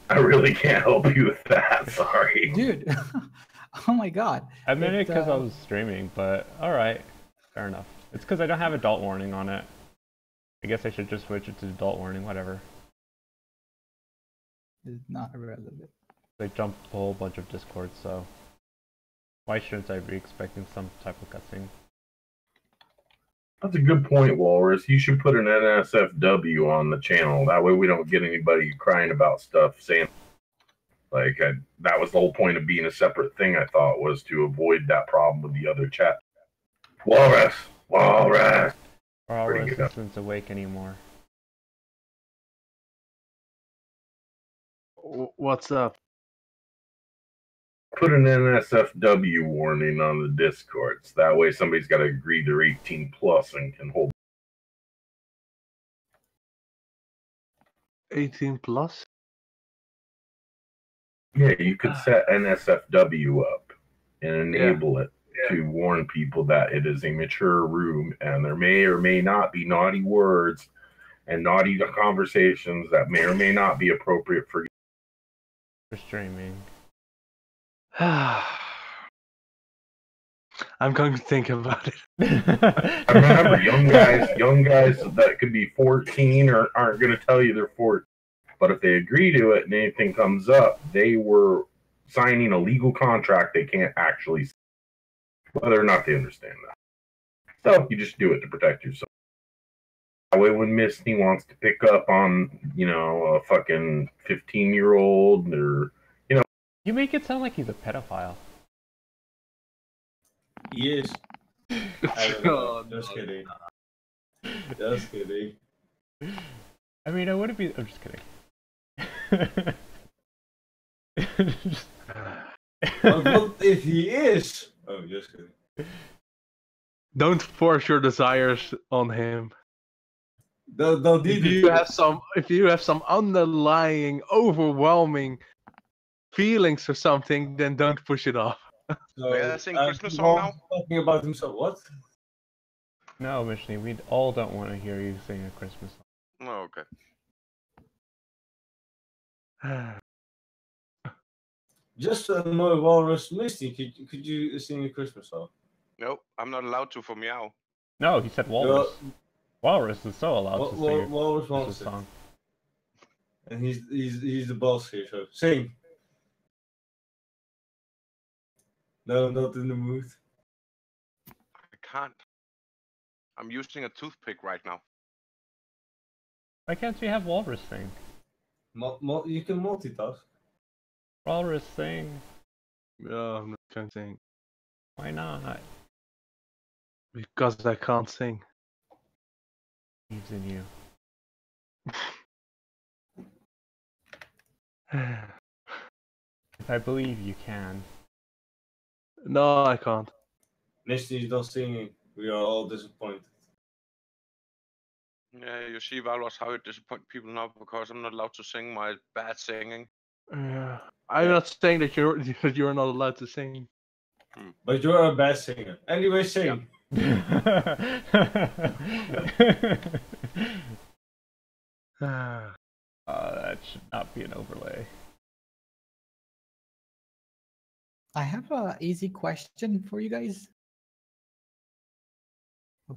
I really can't help you with that. Sorry. Dude, oh my god. I meant it because I was streaming, but alright. Fair enough. It's because I don't have adult warning on it. I guess I should just switch it to adult warning, whatever. It's not irrelevant. They jumped a whole bunch of discords, so why shouldn't I be expecting some type of cussing? That's a good point, Walrus. You should put an NSFW on the channel. That way we don't get anybody crying about stuff saying, like, that was the whole point of being a separate thing, I thought, was to avoid that problem with the other chat. Walrus! Walrus! Walrus isn't awake anymore. What's up? Put an NSFW warning on the Discords. That way somebody's got to agree they're 18 plus and can hold. 18 plus? Yeah, you could set NSFW up and enable it to warn people that it is a mature room and there may or may not be naughty words and naughty conversations that may or may not be appropriate for streaming. I'm going to think about it. I remember, young guys that could be 14 or aren't going to tell you they're 14. But if they agree to it and anything comes up, they were signing a legal contract they can't actually see, whether or not they understand that. So you just do it to protect yourself. That way when Misty wants to pick up on, a fucking 15-year-old or, You make it sound like he's a pedophile. He is. Just kidding. Just kidding. I mean, I wouldn't be. I'm just kidding. But what if he is? Oh, just kidding. Don't force your desires on him. Don't If you have some underlying, overwhelming feelings or something, then don't push it off. So, May I sing Christmas song now? Talking about himself. What? No, Mishni, we all don't want to hear you sing a Christmas song. Oh, okay. Just another Walrus Misty. Could you sing a Christmas song? Nope, I'm not allowed to for Meow. No, he said Walrus. Walrus is so allowed to sing a Walrus wants Christmas song. And he's the boss here, so sing. No, not in the mood. I can't. I'm using a toothpick right now. Why can't you have Walrus sing? You can multitask. Walrus sing. I'm not trying to sing. Why not? Because I can't sing. Believes in you. If I believe you can. No, I can't. Misty's not singing. We are all disappointed. Yeah, you see, Valros, how you disappoint people now because I'm not allowed to sing my bad singing. I'm not saying that you're not allowed to sing. But you're a bad singer. Anyway, sing. That should not be an overlay. I have a easy question for you guys.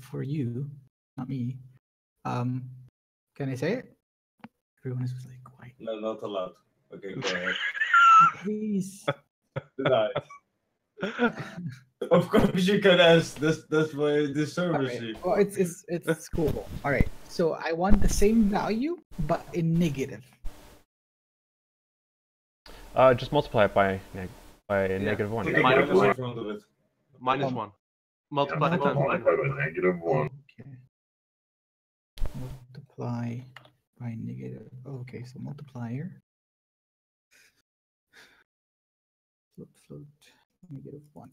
For you, not me. Can I say it? Everyone is like quiet. No, not allowed. Okay, go ahead. Please. Denied. Of course you can ask. That's why the service Alright. is. Well, it's cool. All right. So I want the same value, but in negative. Just multiply it by Yeah. negative one. Put the Negative minus in one. front of it. -1. Yeah, Multiply times multiply -1. by -1. Okay. Multiply by negative. Okay, so multiplier. Float -1.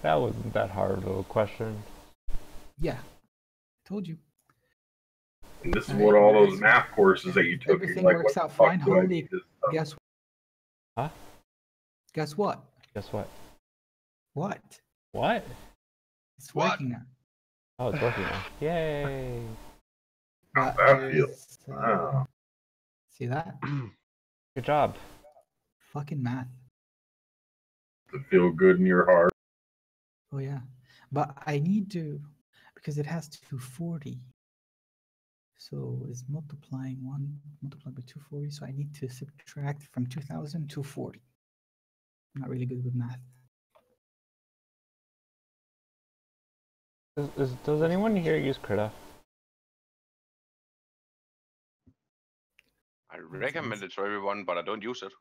That wasn't that hard of a question. Yeah, told you. And this is Alright, what all those guys. math courses that you took. Everything You're like, works what out the fuck fine. do I Holy, need this stuff? guess Huh? guess what? Guess what? What? What? It's What? working now. Oh, it's working now. Yay! How's But that feel? there's, Wow. see that? Good job. Fucking math. Does it feel good in your heart? Oh yeah, but I need to, because it has 240. So is multiplying 1 multiplied by 240. So I need to subtract from 2000 to 40. I'm not really good with math. Does anyone here use Krita? I recommend it to everyone, but I don't use it.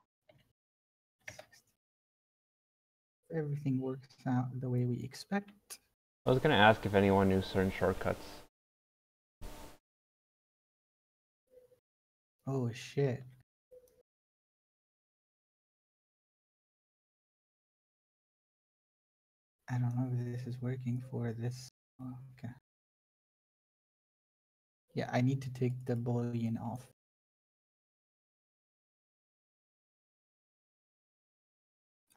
Everything works out the way we expect. I was gonna ask if anyone knew certain shortcuts. Oh shit. I don't know if this is working for this. Oh, okay. Yeah, I need to take the boolean off.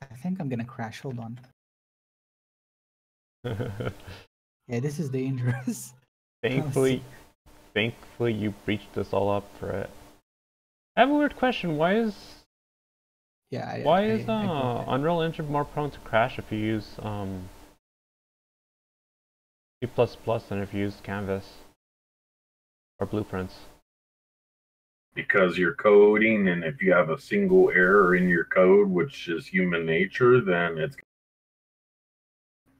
I think I'm gonna crash. Hold on. Yeah, this is dangerous. Thankfully you breached this all up for it. I have a weird question. Why is Yeah. Why is I got it. Unreal Engine more prone to crash if you use C++ than if you use Canvas or Blueprints? Because you're coding, and if you have a single error in your code, which is human nature, then it's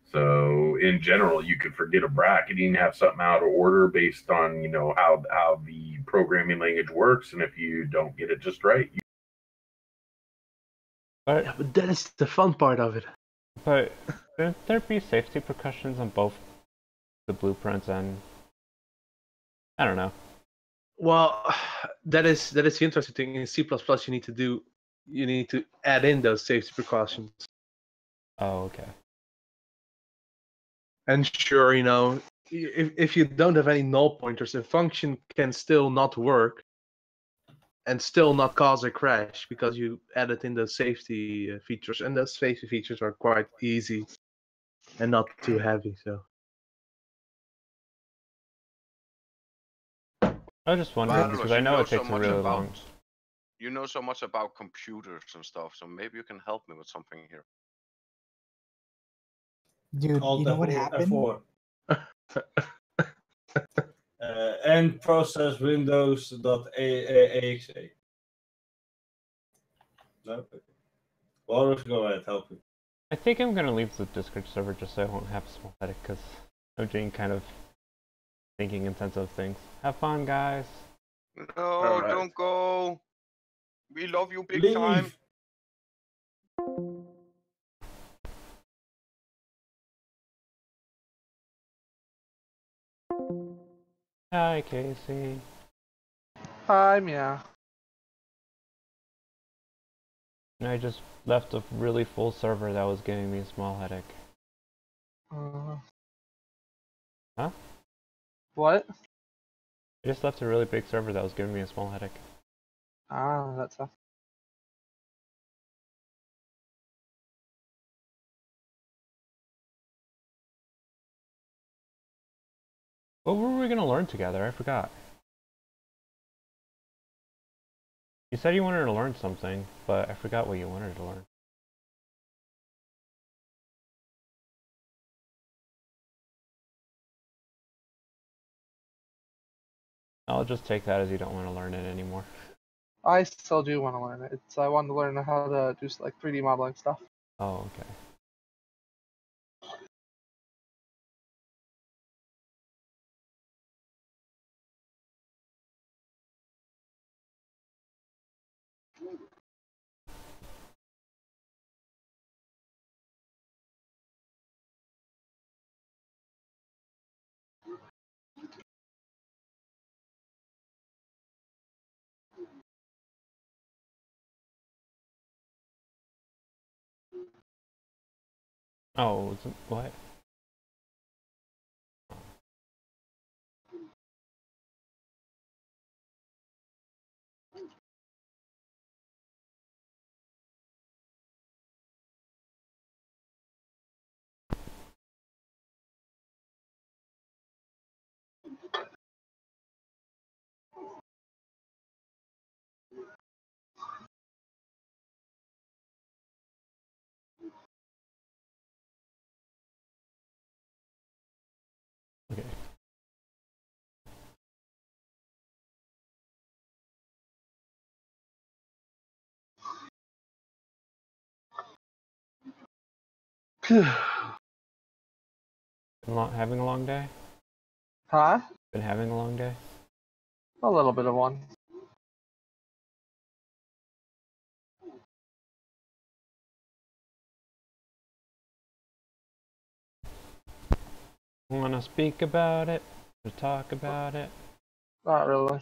so in general you could forget a bracketing, have something out of order based on how the programming language works, and if you don't get it just right, But Yeah, but that is the fun part of it. but shouldn't there be safety precautions on both the Blueprints and I don't know. Well, that is the interesting thing. In C++, you need to add in those safety precautions. Oh, okay. And sure, if you don't have any null pointers, a function can still not work and still not cause a crash because you added in the safety features, and those safety features are quite easy and not too heavy. So I was just wondering because I know it takes a really long. You know so much about computers and stuff, so maybe you can help me with something here. Dude, Alt you know what F4. happened? And process Windows.exe. No? Walrus, go ahead, help me. I think I'm gonna leave the Discord server just so I won't have a small headache because I'm doing kind of thinking intensive things. Have fun, guys. No, Alright. don't go. We love you big Leave. time. Hi, Casey. hi, Mia. And I just left a really full server that was giving me a small headache. Huh? What? I just left a really big server that was giving me a small headache. Ah, that's a. What were we gonna learn together? I forgot. You said you wanted to learn something, but I forgot what you wanted to learn. I'll just take that as you don't want to learn it anymore. I still do want to learn it. I want to learn how to do like 3D modeling stuff. Oh, okay. Oh, what? Okay. Having a long day? Huh? Been having a long day? A little bit of one. Want to speak about it? To talk about it? Not really.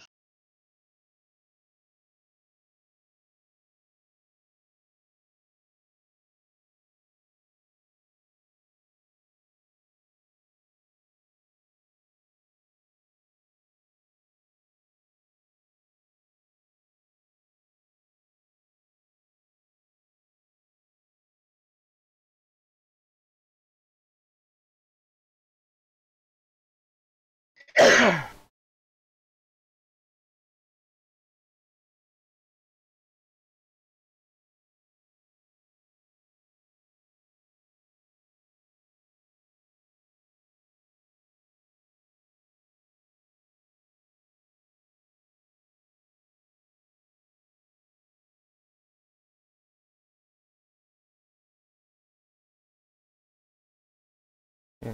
Hmm.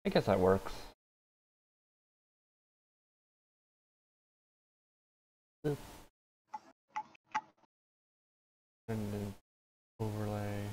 I guess that works. Boop. And then overlay.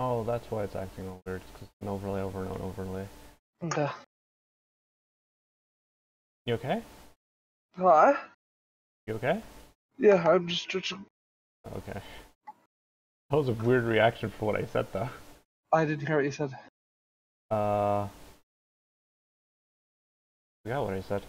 Oh, that's why it's acting all weird. It's 'cause it's an overlay over an overlay. Okay. You okay? Hi. You okay? Yeah, I'm just stretching. Okay. That was a weird reaction for what I said, though. I didn't hear what you said. I forgot what I said.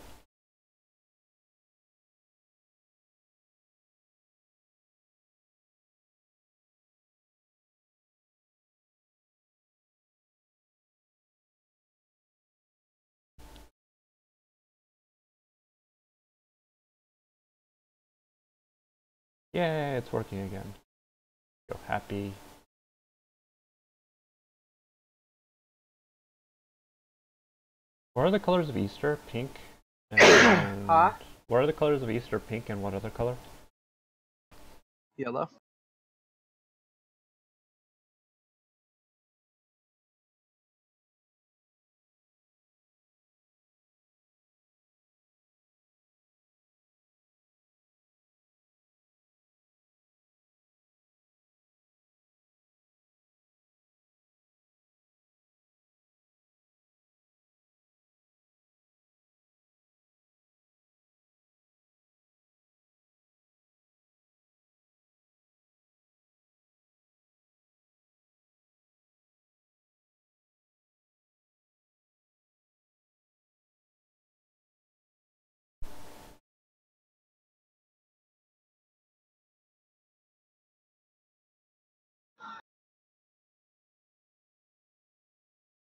Yay, it's working again. Feel happy. What are the colors of Easter? Pink and... Huh? What are the colors of Easter? Pink and what other color? Yellow.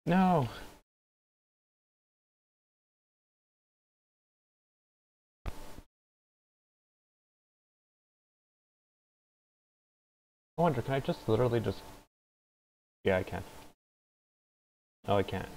No! I wonder, can I just literally just... Yeah, I can. Oh, I can't.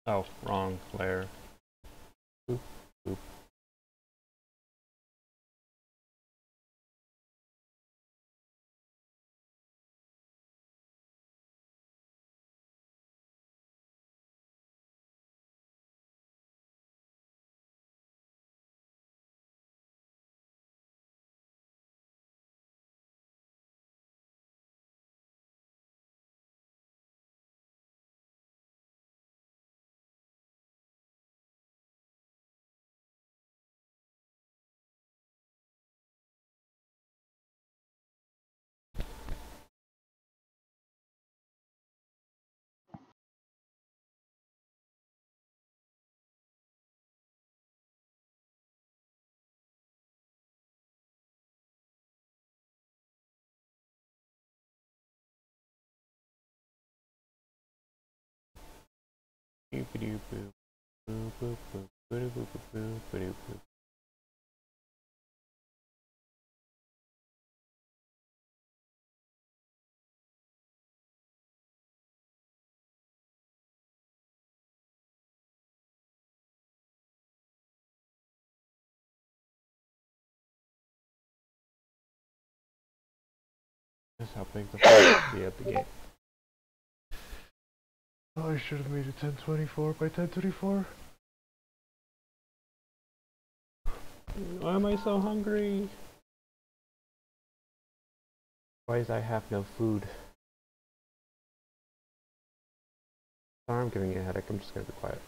Oh, wrong layer. Oop. Boop. Boop-a-doo-boop. Boop-boop-boop. Boop-a-boop-boop. Boop-a-boop. That's how big the fuck be at the gate. Oh, I should have made it 1024 by 1034. Why am I so hungry? Why is I have no food? Sorry, I'm giving you a headache. I'm just gonna be quiet.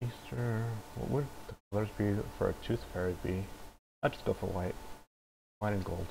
Easter. What would the colors be for a tooth fairy be? I'd just go for white. White and gold.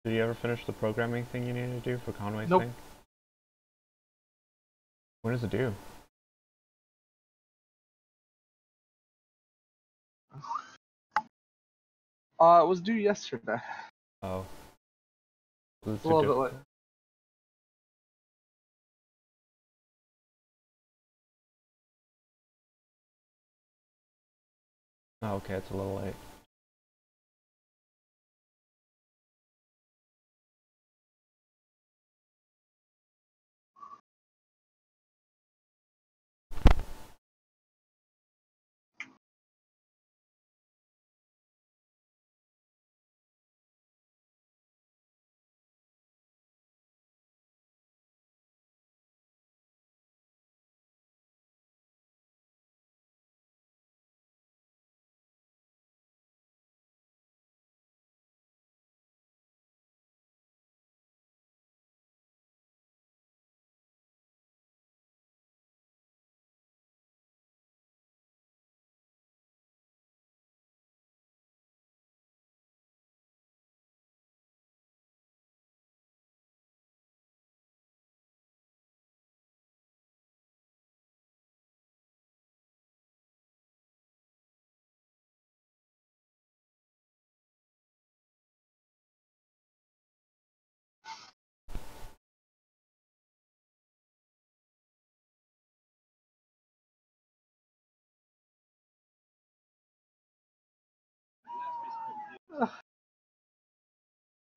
Did you ever finish the programming thing you needed to do for Conway's Nope. thing? When does it due? It was due yesterday. Oh. Was it A little due- bit late. Oh, okay, it's a little late.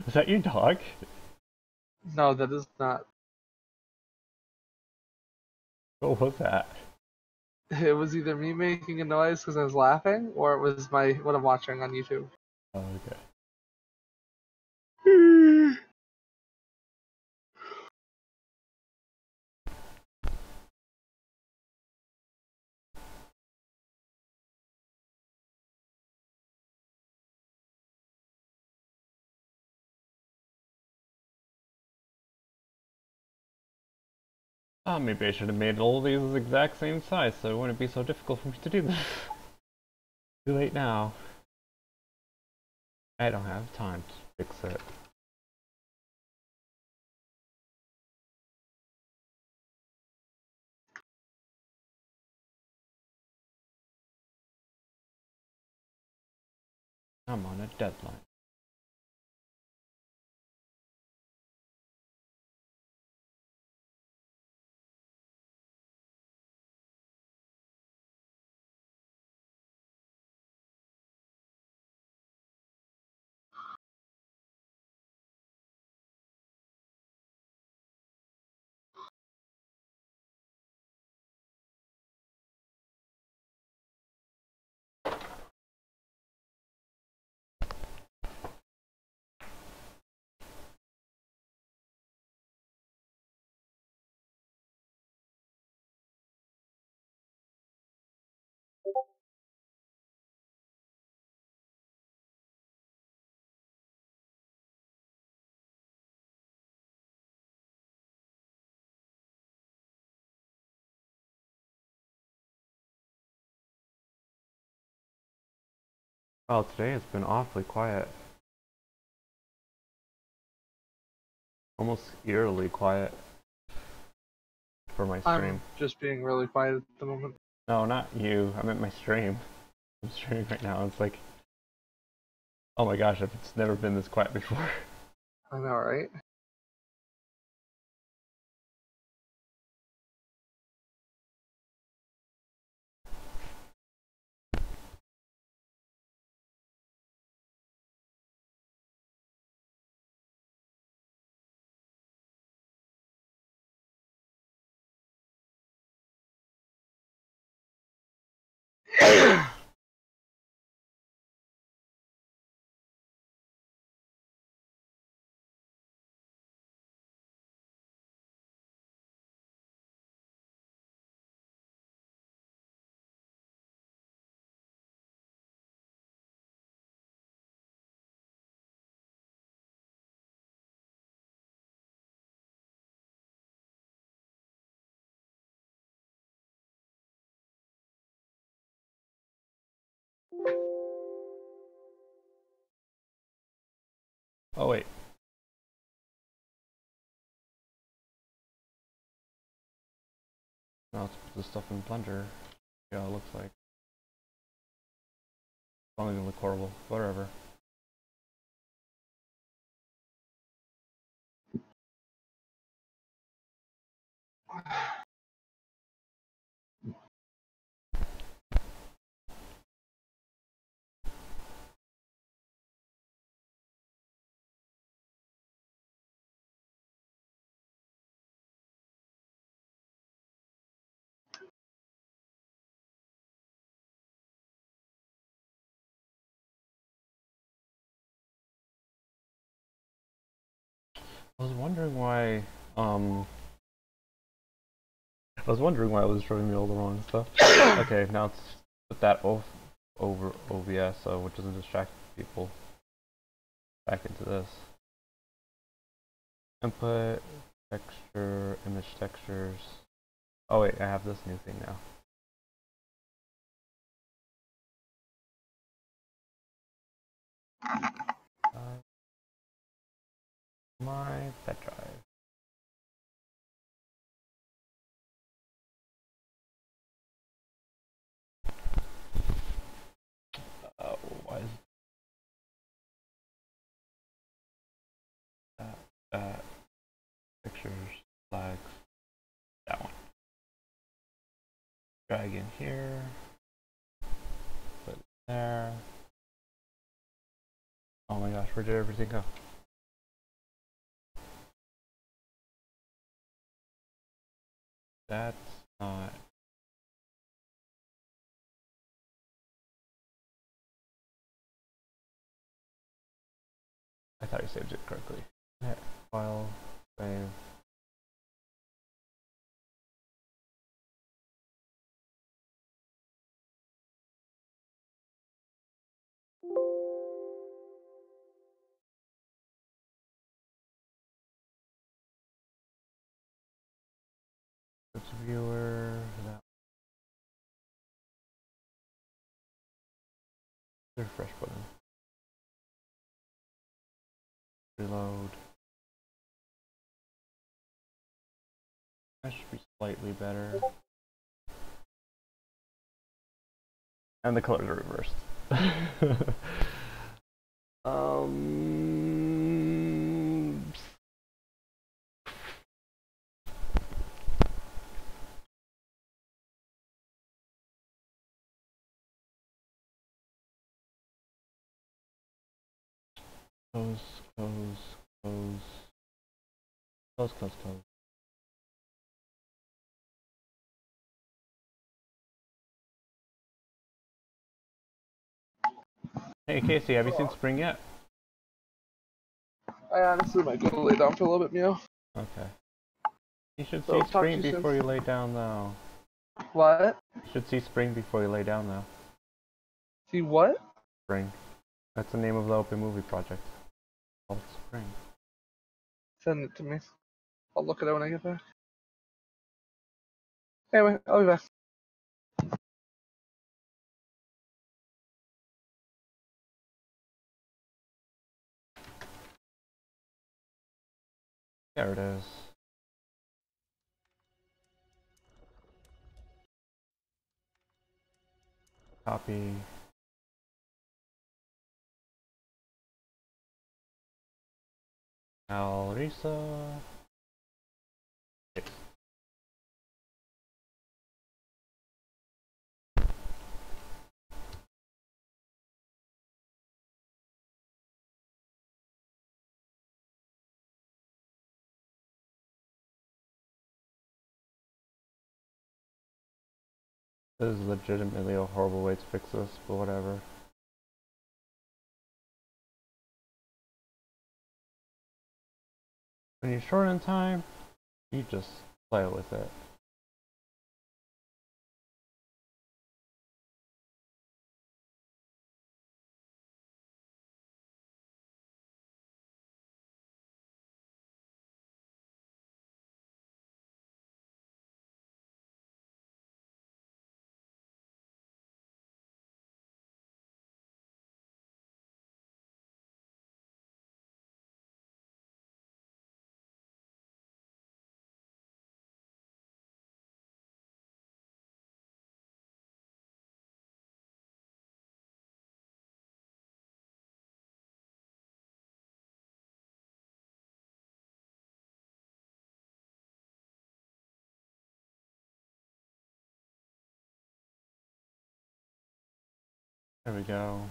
Is that your dog? No, that is not. What was that? It was either me making a noise because I was laughing, or it was my what I'm watching on YouTube. Oh, okay. Oh, maybe I should have made all these the exact same size so it wouldn't be so difficult for me to do this. Too late now. I don't have time to fix it. I'm on a deadline. Well, today it's been awfully quiet. Almost eerily quiet for my stream. I'm just being really quiet at the moment. No, not you. I meant my stream. I'm streaming right now. It's like, oh my gosh, it's never been this quiet before. I know, right? Oh wait. No, let's put the stuff in Blender. Yeah, it looks like. It's only gonna look horrible. Whatever. I was wondering why. I was wondering why it was showing me all the wrong stuff. Okay, now let's put that over OBS, so which doesn't distract people. Back into this. Input, texture, image textures. Oh wait, I have this new thing now. My pet drive. Why is that? Pictures, flags, that one. Drag in here. Put it there. Oh my gosh, where did everything go? That's not. I thought you saved it correctly. Yeah, file, save. It's viewer. That refresh button. Reload. That should be slightly better. And the colors are reversed. um. Close, close, close. Close, close, close. Hey Casey, have you seen Spring yet? I honestly might go lay down for a little bit, Meow. Okay. You should So, see Spring before you lay down, though. What? You should see Spring before you lay down, though. See what? Spring. That's the name of the open movie project. Called Spring. Send it to me. I'll look at it when I get back. Anyway, I'll be back. There it is. Copy. Alrisa. Paste. This is legitimately a horrible way to fix this, but whatever. When you're short on time, you just play with it. There we go.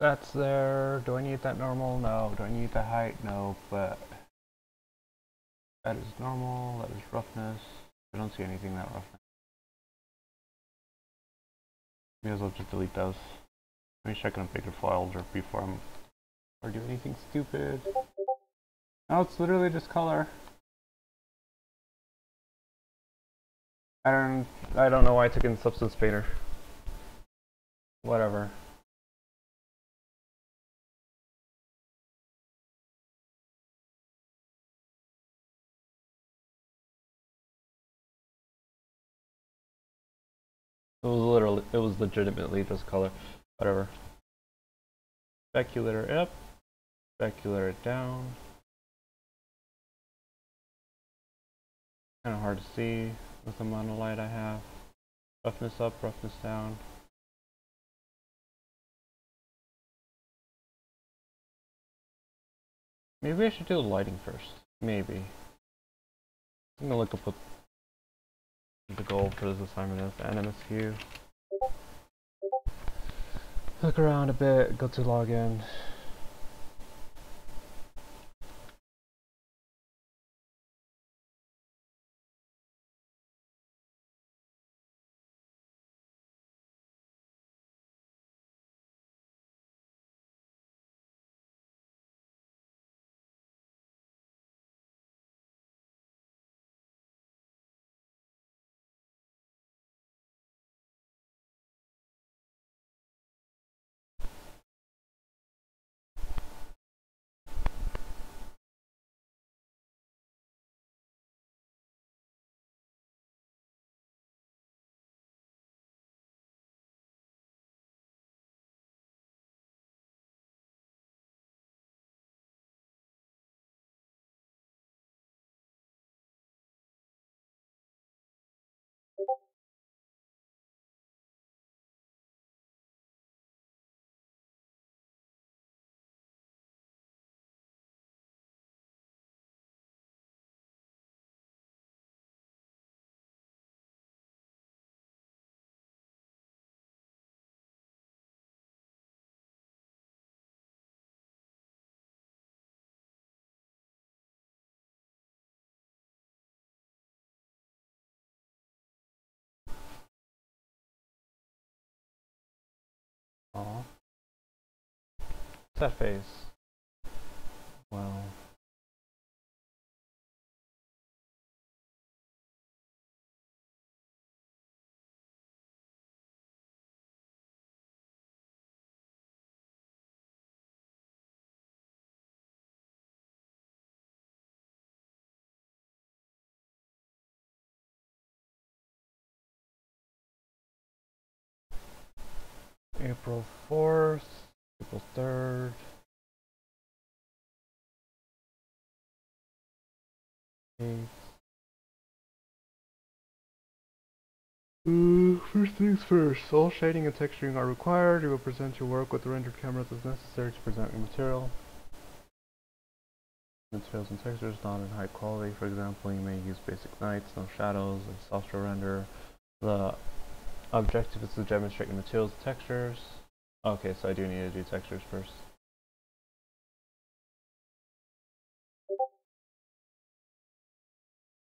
That's there. Do I need that normal? No. Do I need the height? No, but that is normal. That is roughness. I don't see anything that roughness. May as well just delete those. Let me check on a bigger file before I'm or do anything stupid. Oh, it's literally just color. I don't know why I took in Substance Painter. Whatever. It was legitimately just color. Whatever. Specular up, specular down. Kind of hard to see with the amount of light I have. Roughness up, roughness down. Maybe I should do the lighting first. Maybe. I'm gonna look up what the goal for this assignment is. Animus view. Look around a bit, go to login. Aw. What's that face? Well. April 4th, April 3rd. First things first, all shading and texturing are required. You will present your work with the rendered cameras as necessary to present your material. Materials and textures not in high quality. For example, you may use basic lights, no shadows, and software render. The objective is to demonstrate your materials and textures. Okay, so I do need to do textures first.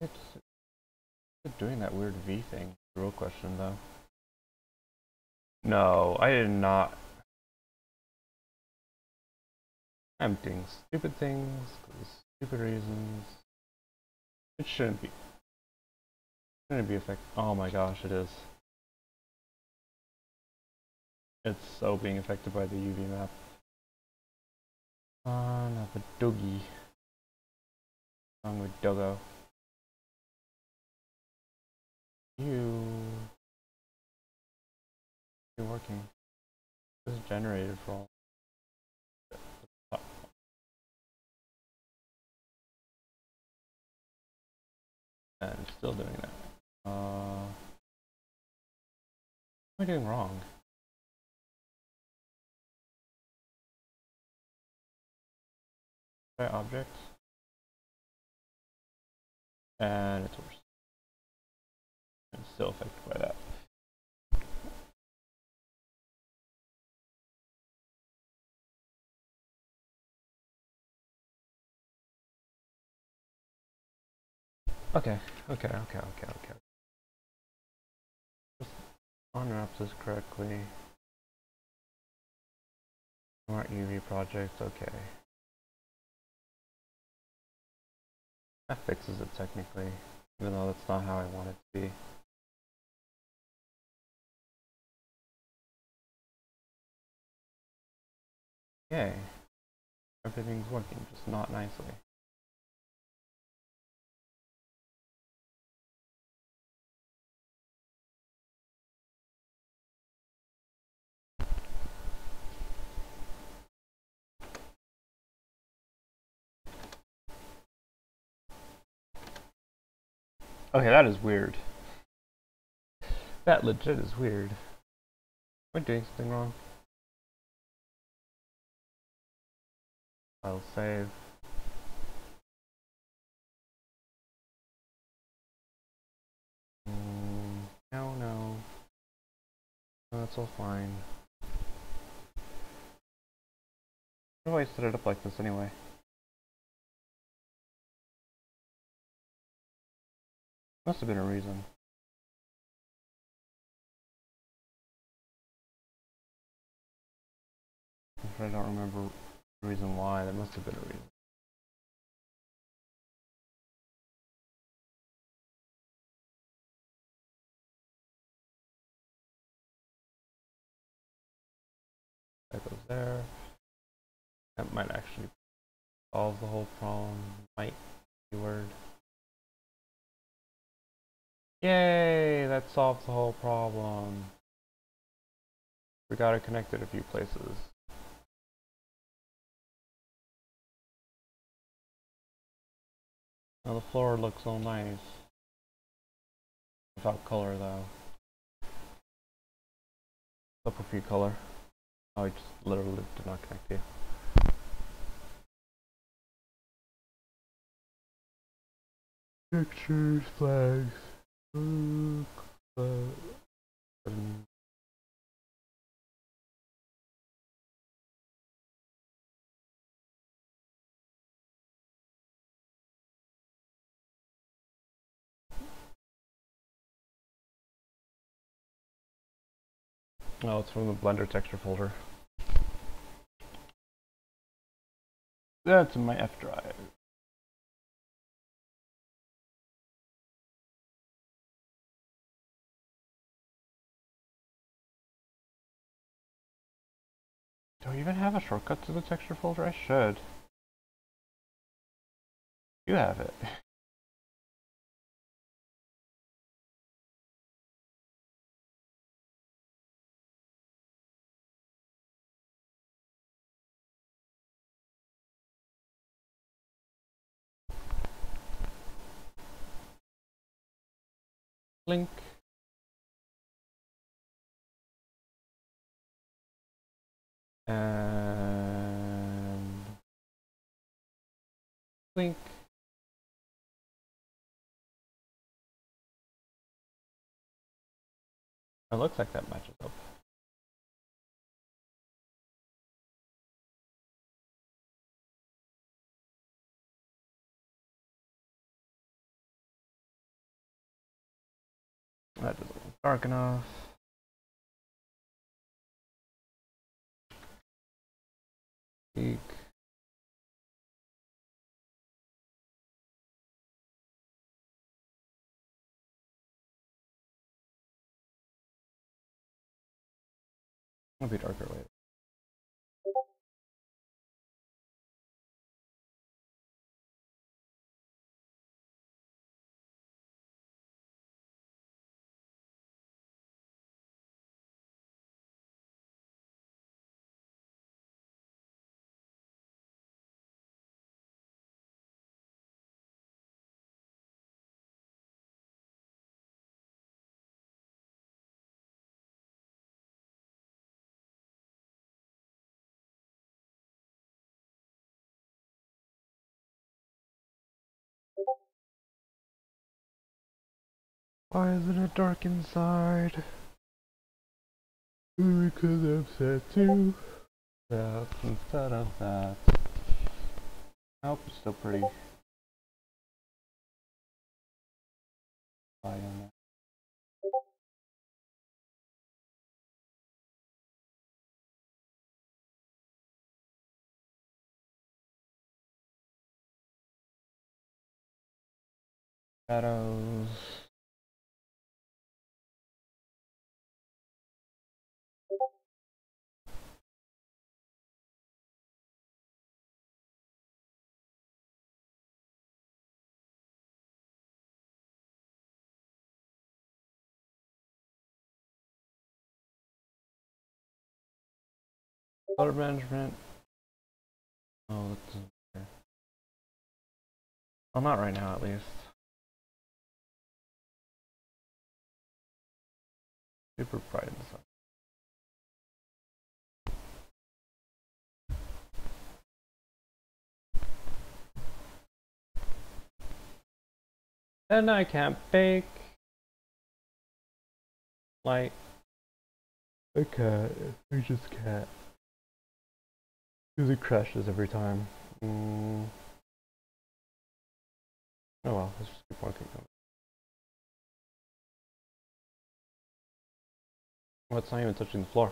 It's doing that weird V thing. The real question though. No, I did not. I'm doing stupid things for stupid reasons. It shouldn't be. Shouldn't be affected. Oh my gosh, it is. It's so being affected by the UV map. Son of a doggy. Wrong with doggo. You're working. This is generated for all. And it's still doing that. What am I doing wrong? Try objects. And it's worse. It's still affected by that. Okay. Just unwrap this correctly. Smart UV projects, okay. That fixes it technically, even though that's not how I want it to be. Okay. Everything's working, just not nicely. Okay, that is weird. That legit is weird. Am I doing something wrong? I'll save. No. No, that's all fine. Why do I set it up like this anyway? Must have been a reason. If I don't remember the reason why, there must have been a reason. That goes there. That might actually solve the whole problem. Might be word. Yay! That solves the whole problem. We got it connected a few places. Now the floor looks all nice. Without color though. Up a few color. Oh, I just literally did not connect you. Pictures, flags. Oh, it's from the Blender texture folder. That's in my F drive. Do I even have a shortcut to the texture folder? I should. You have it. Link. And link. It looks like that matches up. That doesn't look dark enough. Peak. It'll be darker later. Why isn't it dark inside? Because I'm set to that instead of that. Nope, it's still pretty. fly on that. Shadows. Color management. Oh, it's okay. Well, not right now, at least. Super bright and stuff. And I can't bake. Light. I can't. I just can't. Because it crashes every time. Oh well, let's just keep working on it. Oh, it's not even touching the floor.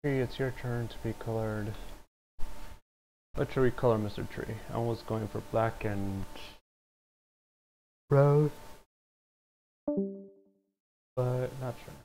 Tree, it's your turn to be colored. What should we color, Mr. Tree? I was going for black and brown, but not sure.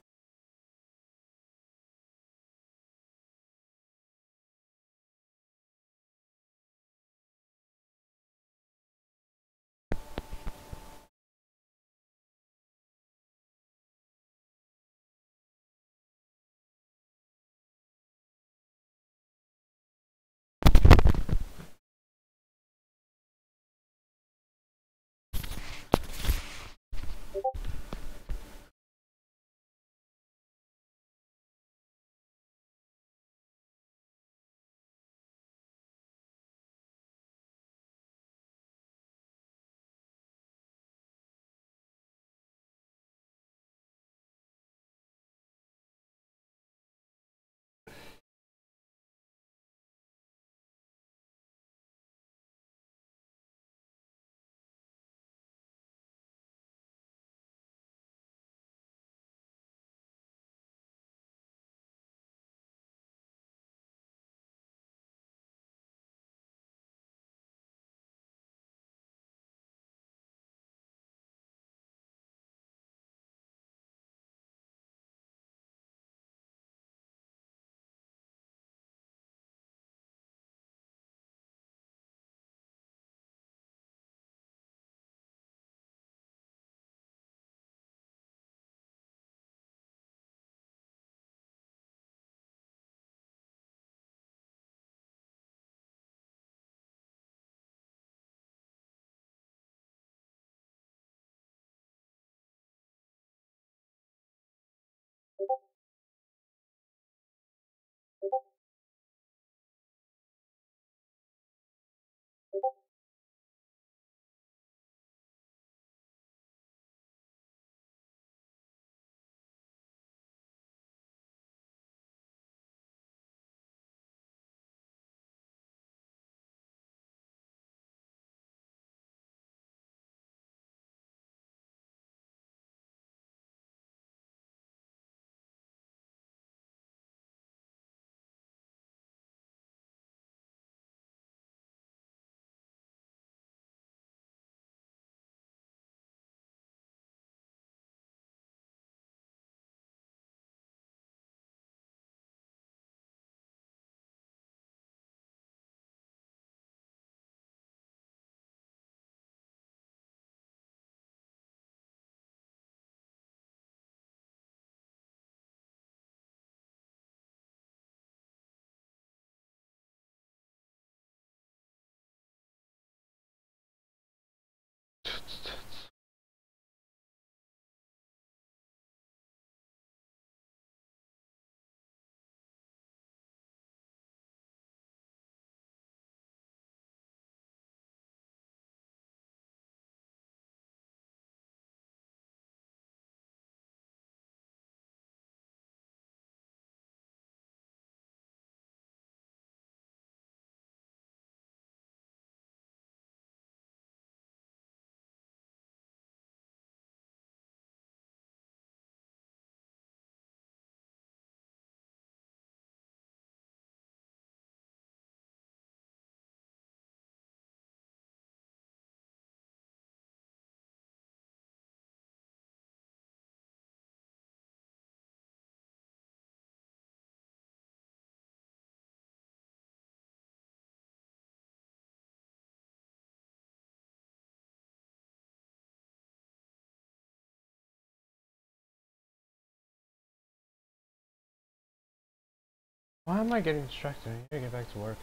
Why am I getting distracted? I need to get back to work.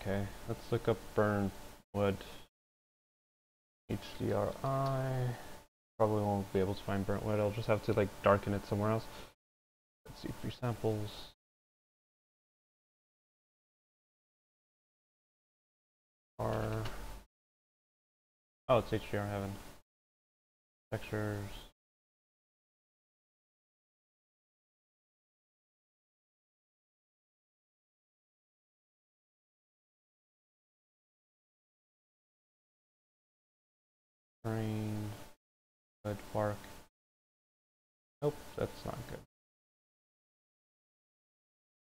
Okay, let's look up burn wood. HDRI. Probably won't be able to find burnt wood. I'll just have to like darken it somewhere else. Let's see, 3 samples. Are oh, it's HDR heaven. Textures. Terrain. Wood bark. Nope, that's not good.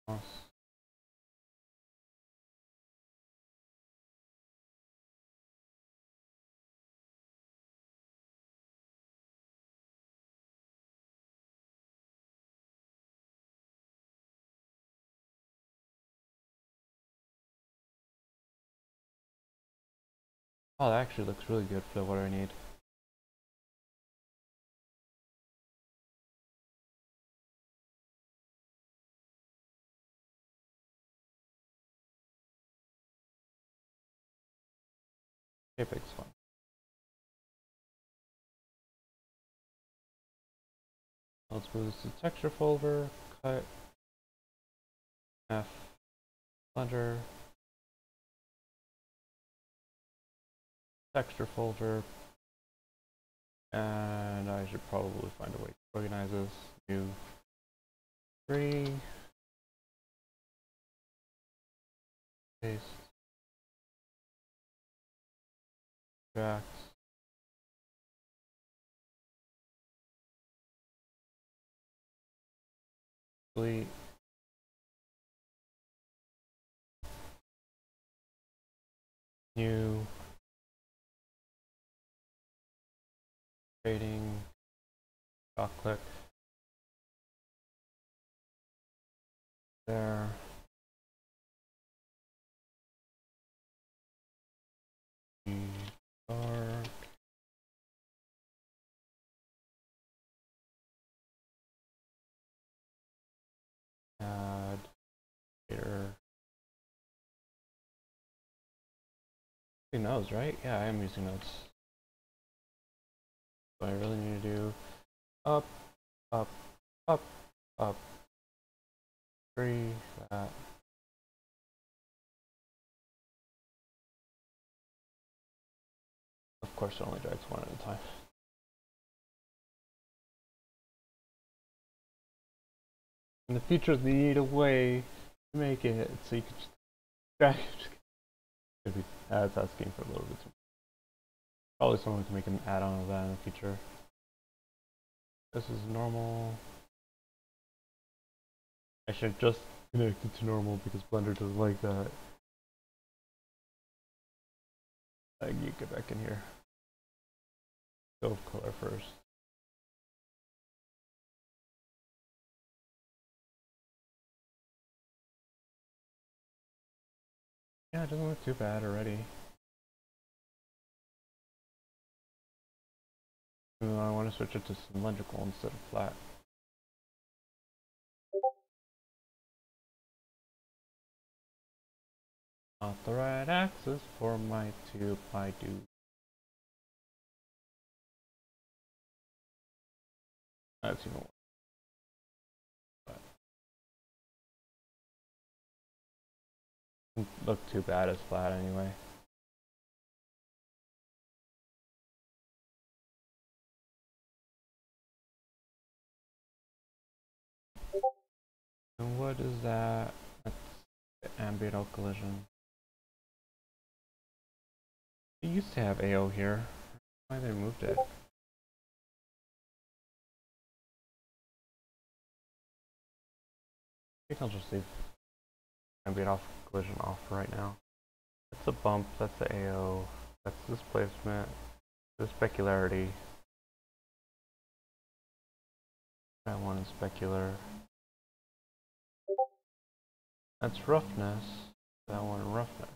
Moss. Oh, that actually looks really good for what I need. JPEG's fine. Let's move this to texture folder, cut, F, blender, texture folder, and I should probably find a way to organize this. New 3, paste, extract, delete, new, trading, dot click, there, dark, add, here. Nodes, right? Yeah, I am using nodes. So I really need to do up, up, up, up, 3, that. Of course, it only drags one at a time. In the future, they need a way to make it so you can just drag it. Maybe that's asking for a little bit too much. Probably someone can make an add-on of that in the future. This is normal. I should just connect it to normal because Blender doesn't like that. You get back in here. Go with color first. Yeah, it doesn't look too bad already. I want to switch it to cylindrical instead of flat. Not the right axis for my tube, I do. That's even worse. Doesn't look too bad as flat anyway. And what is that? That's the ambient collision. We used to have AO here. Why they moved it? I think I'll just leave ambient collision off for right now. That's a bump, that's the AO, that's displacement, the specularity. That one is specular. That's roughness. That one roughness.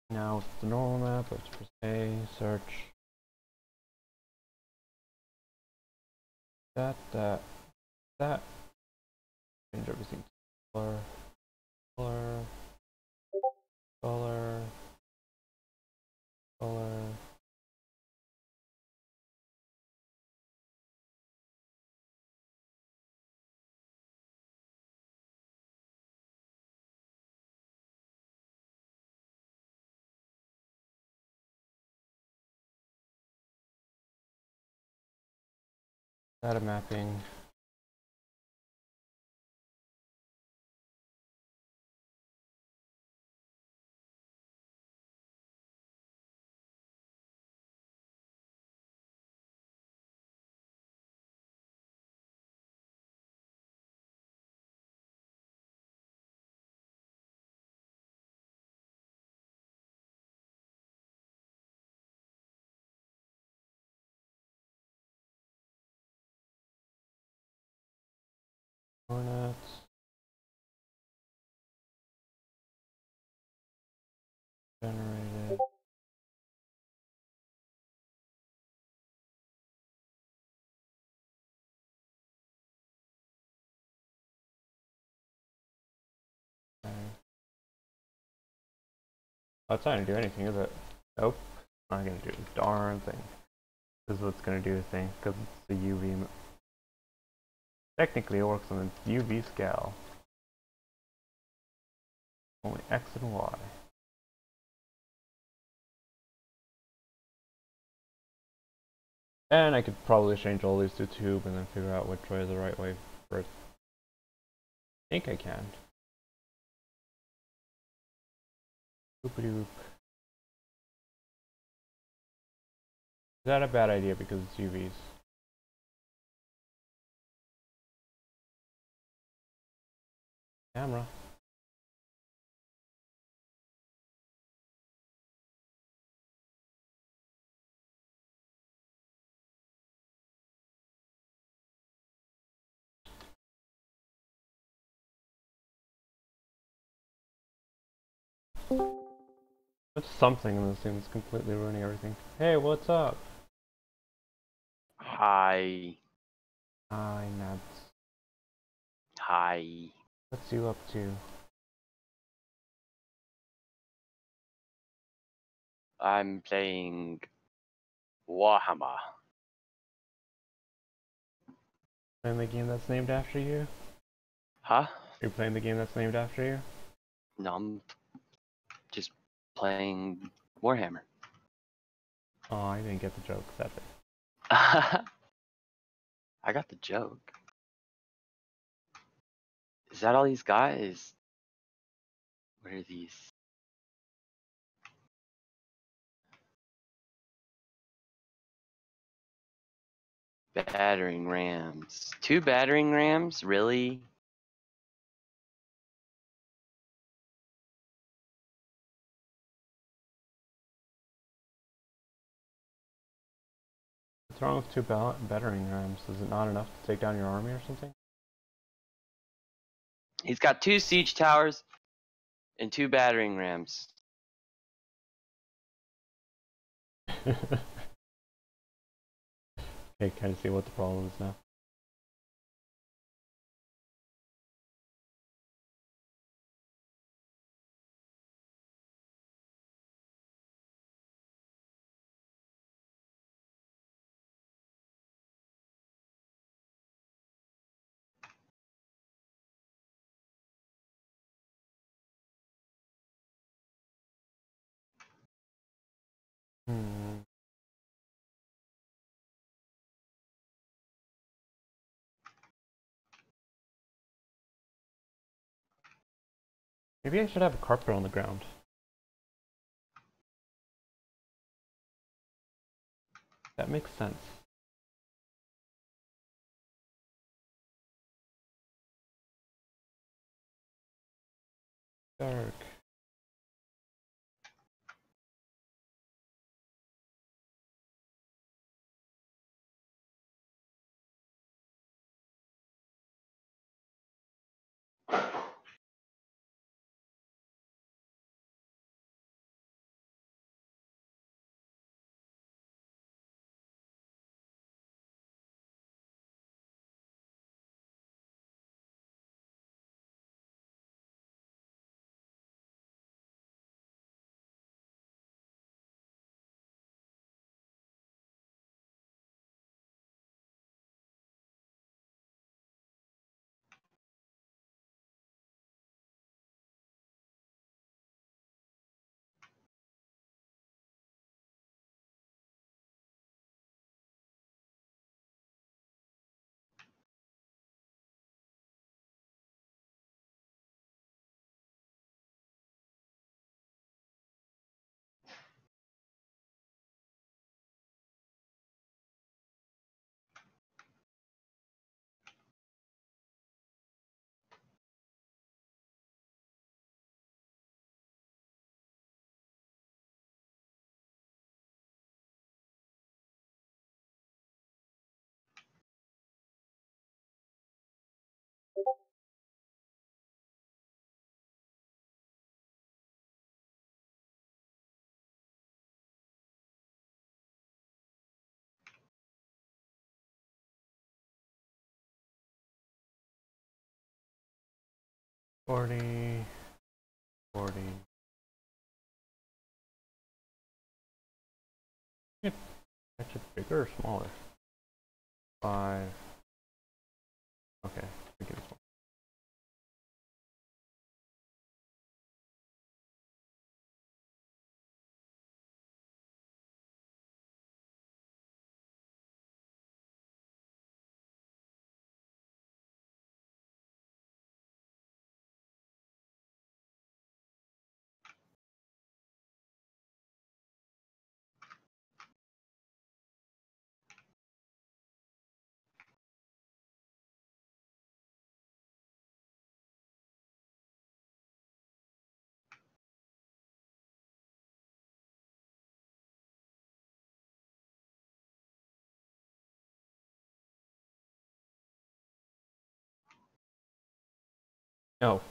Now it's the normal map, let's press A, search. That. Change everything to color. Color. Color. Color. Data mapping. Coordinates. Generated. Okay. Oh, it's not gonna do anything, is it? Nope. Not gonna do a darn thing. This is what's gonna do a thing, because it's the UV. Technically, it works on the UV scale. Only X and Y. And I could probably change all these to tube and then figure out which way is the right way for it. I think I can. Oop-a-doop. Is that a bad idea because it's UVs? Camera. There's something in this thing that's completely ruining everything. Hey, what's up? Hi. Hi, Nads. Hi. What's you up to? I'm playing Warhammer. Playing the game that's named after you? Huh? Are you playing the game that's named after you? No, I'm just playing Warhammer. Oh, I didn't get the joke. That's it. I got the joke. Is that all these guys? What are these? Battering rams. 2 battering rams? Really? What's wrong with 2 battering rams? Is it not enough to take down your army or something? He's got 2 siege towers and 2 battering rams. Okay, can you see what the problem is now? Hmm. Maybe I should have a carpet on the ground. That makes sense. Dark. Forty. 40. Actually bigger or smaller? 5. Okay, make it small. No.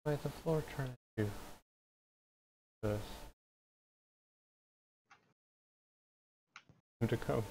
Why is the floor turning to this? Into code.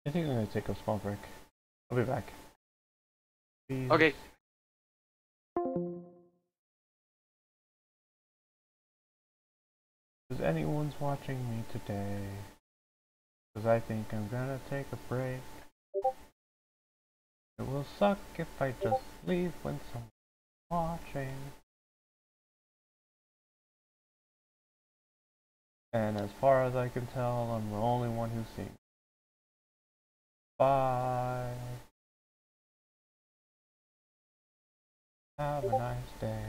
I think I'm gonna take a small break. I'll be back. Peace. Okay. If anyone's watching me today, because I think I'm gonna take a break. It will suck if I just leave when someone's watching. And as far as I can tell, I'm the only one who's seen. Bye. Have a nice day.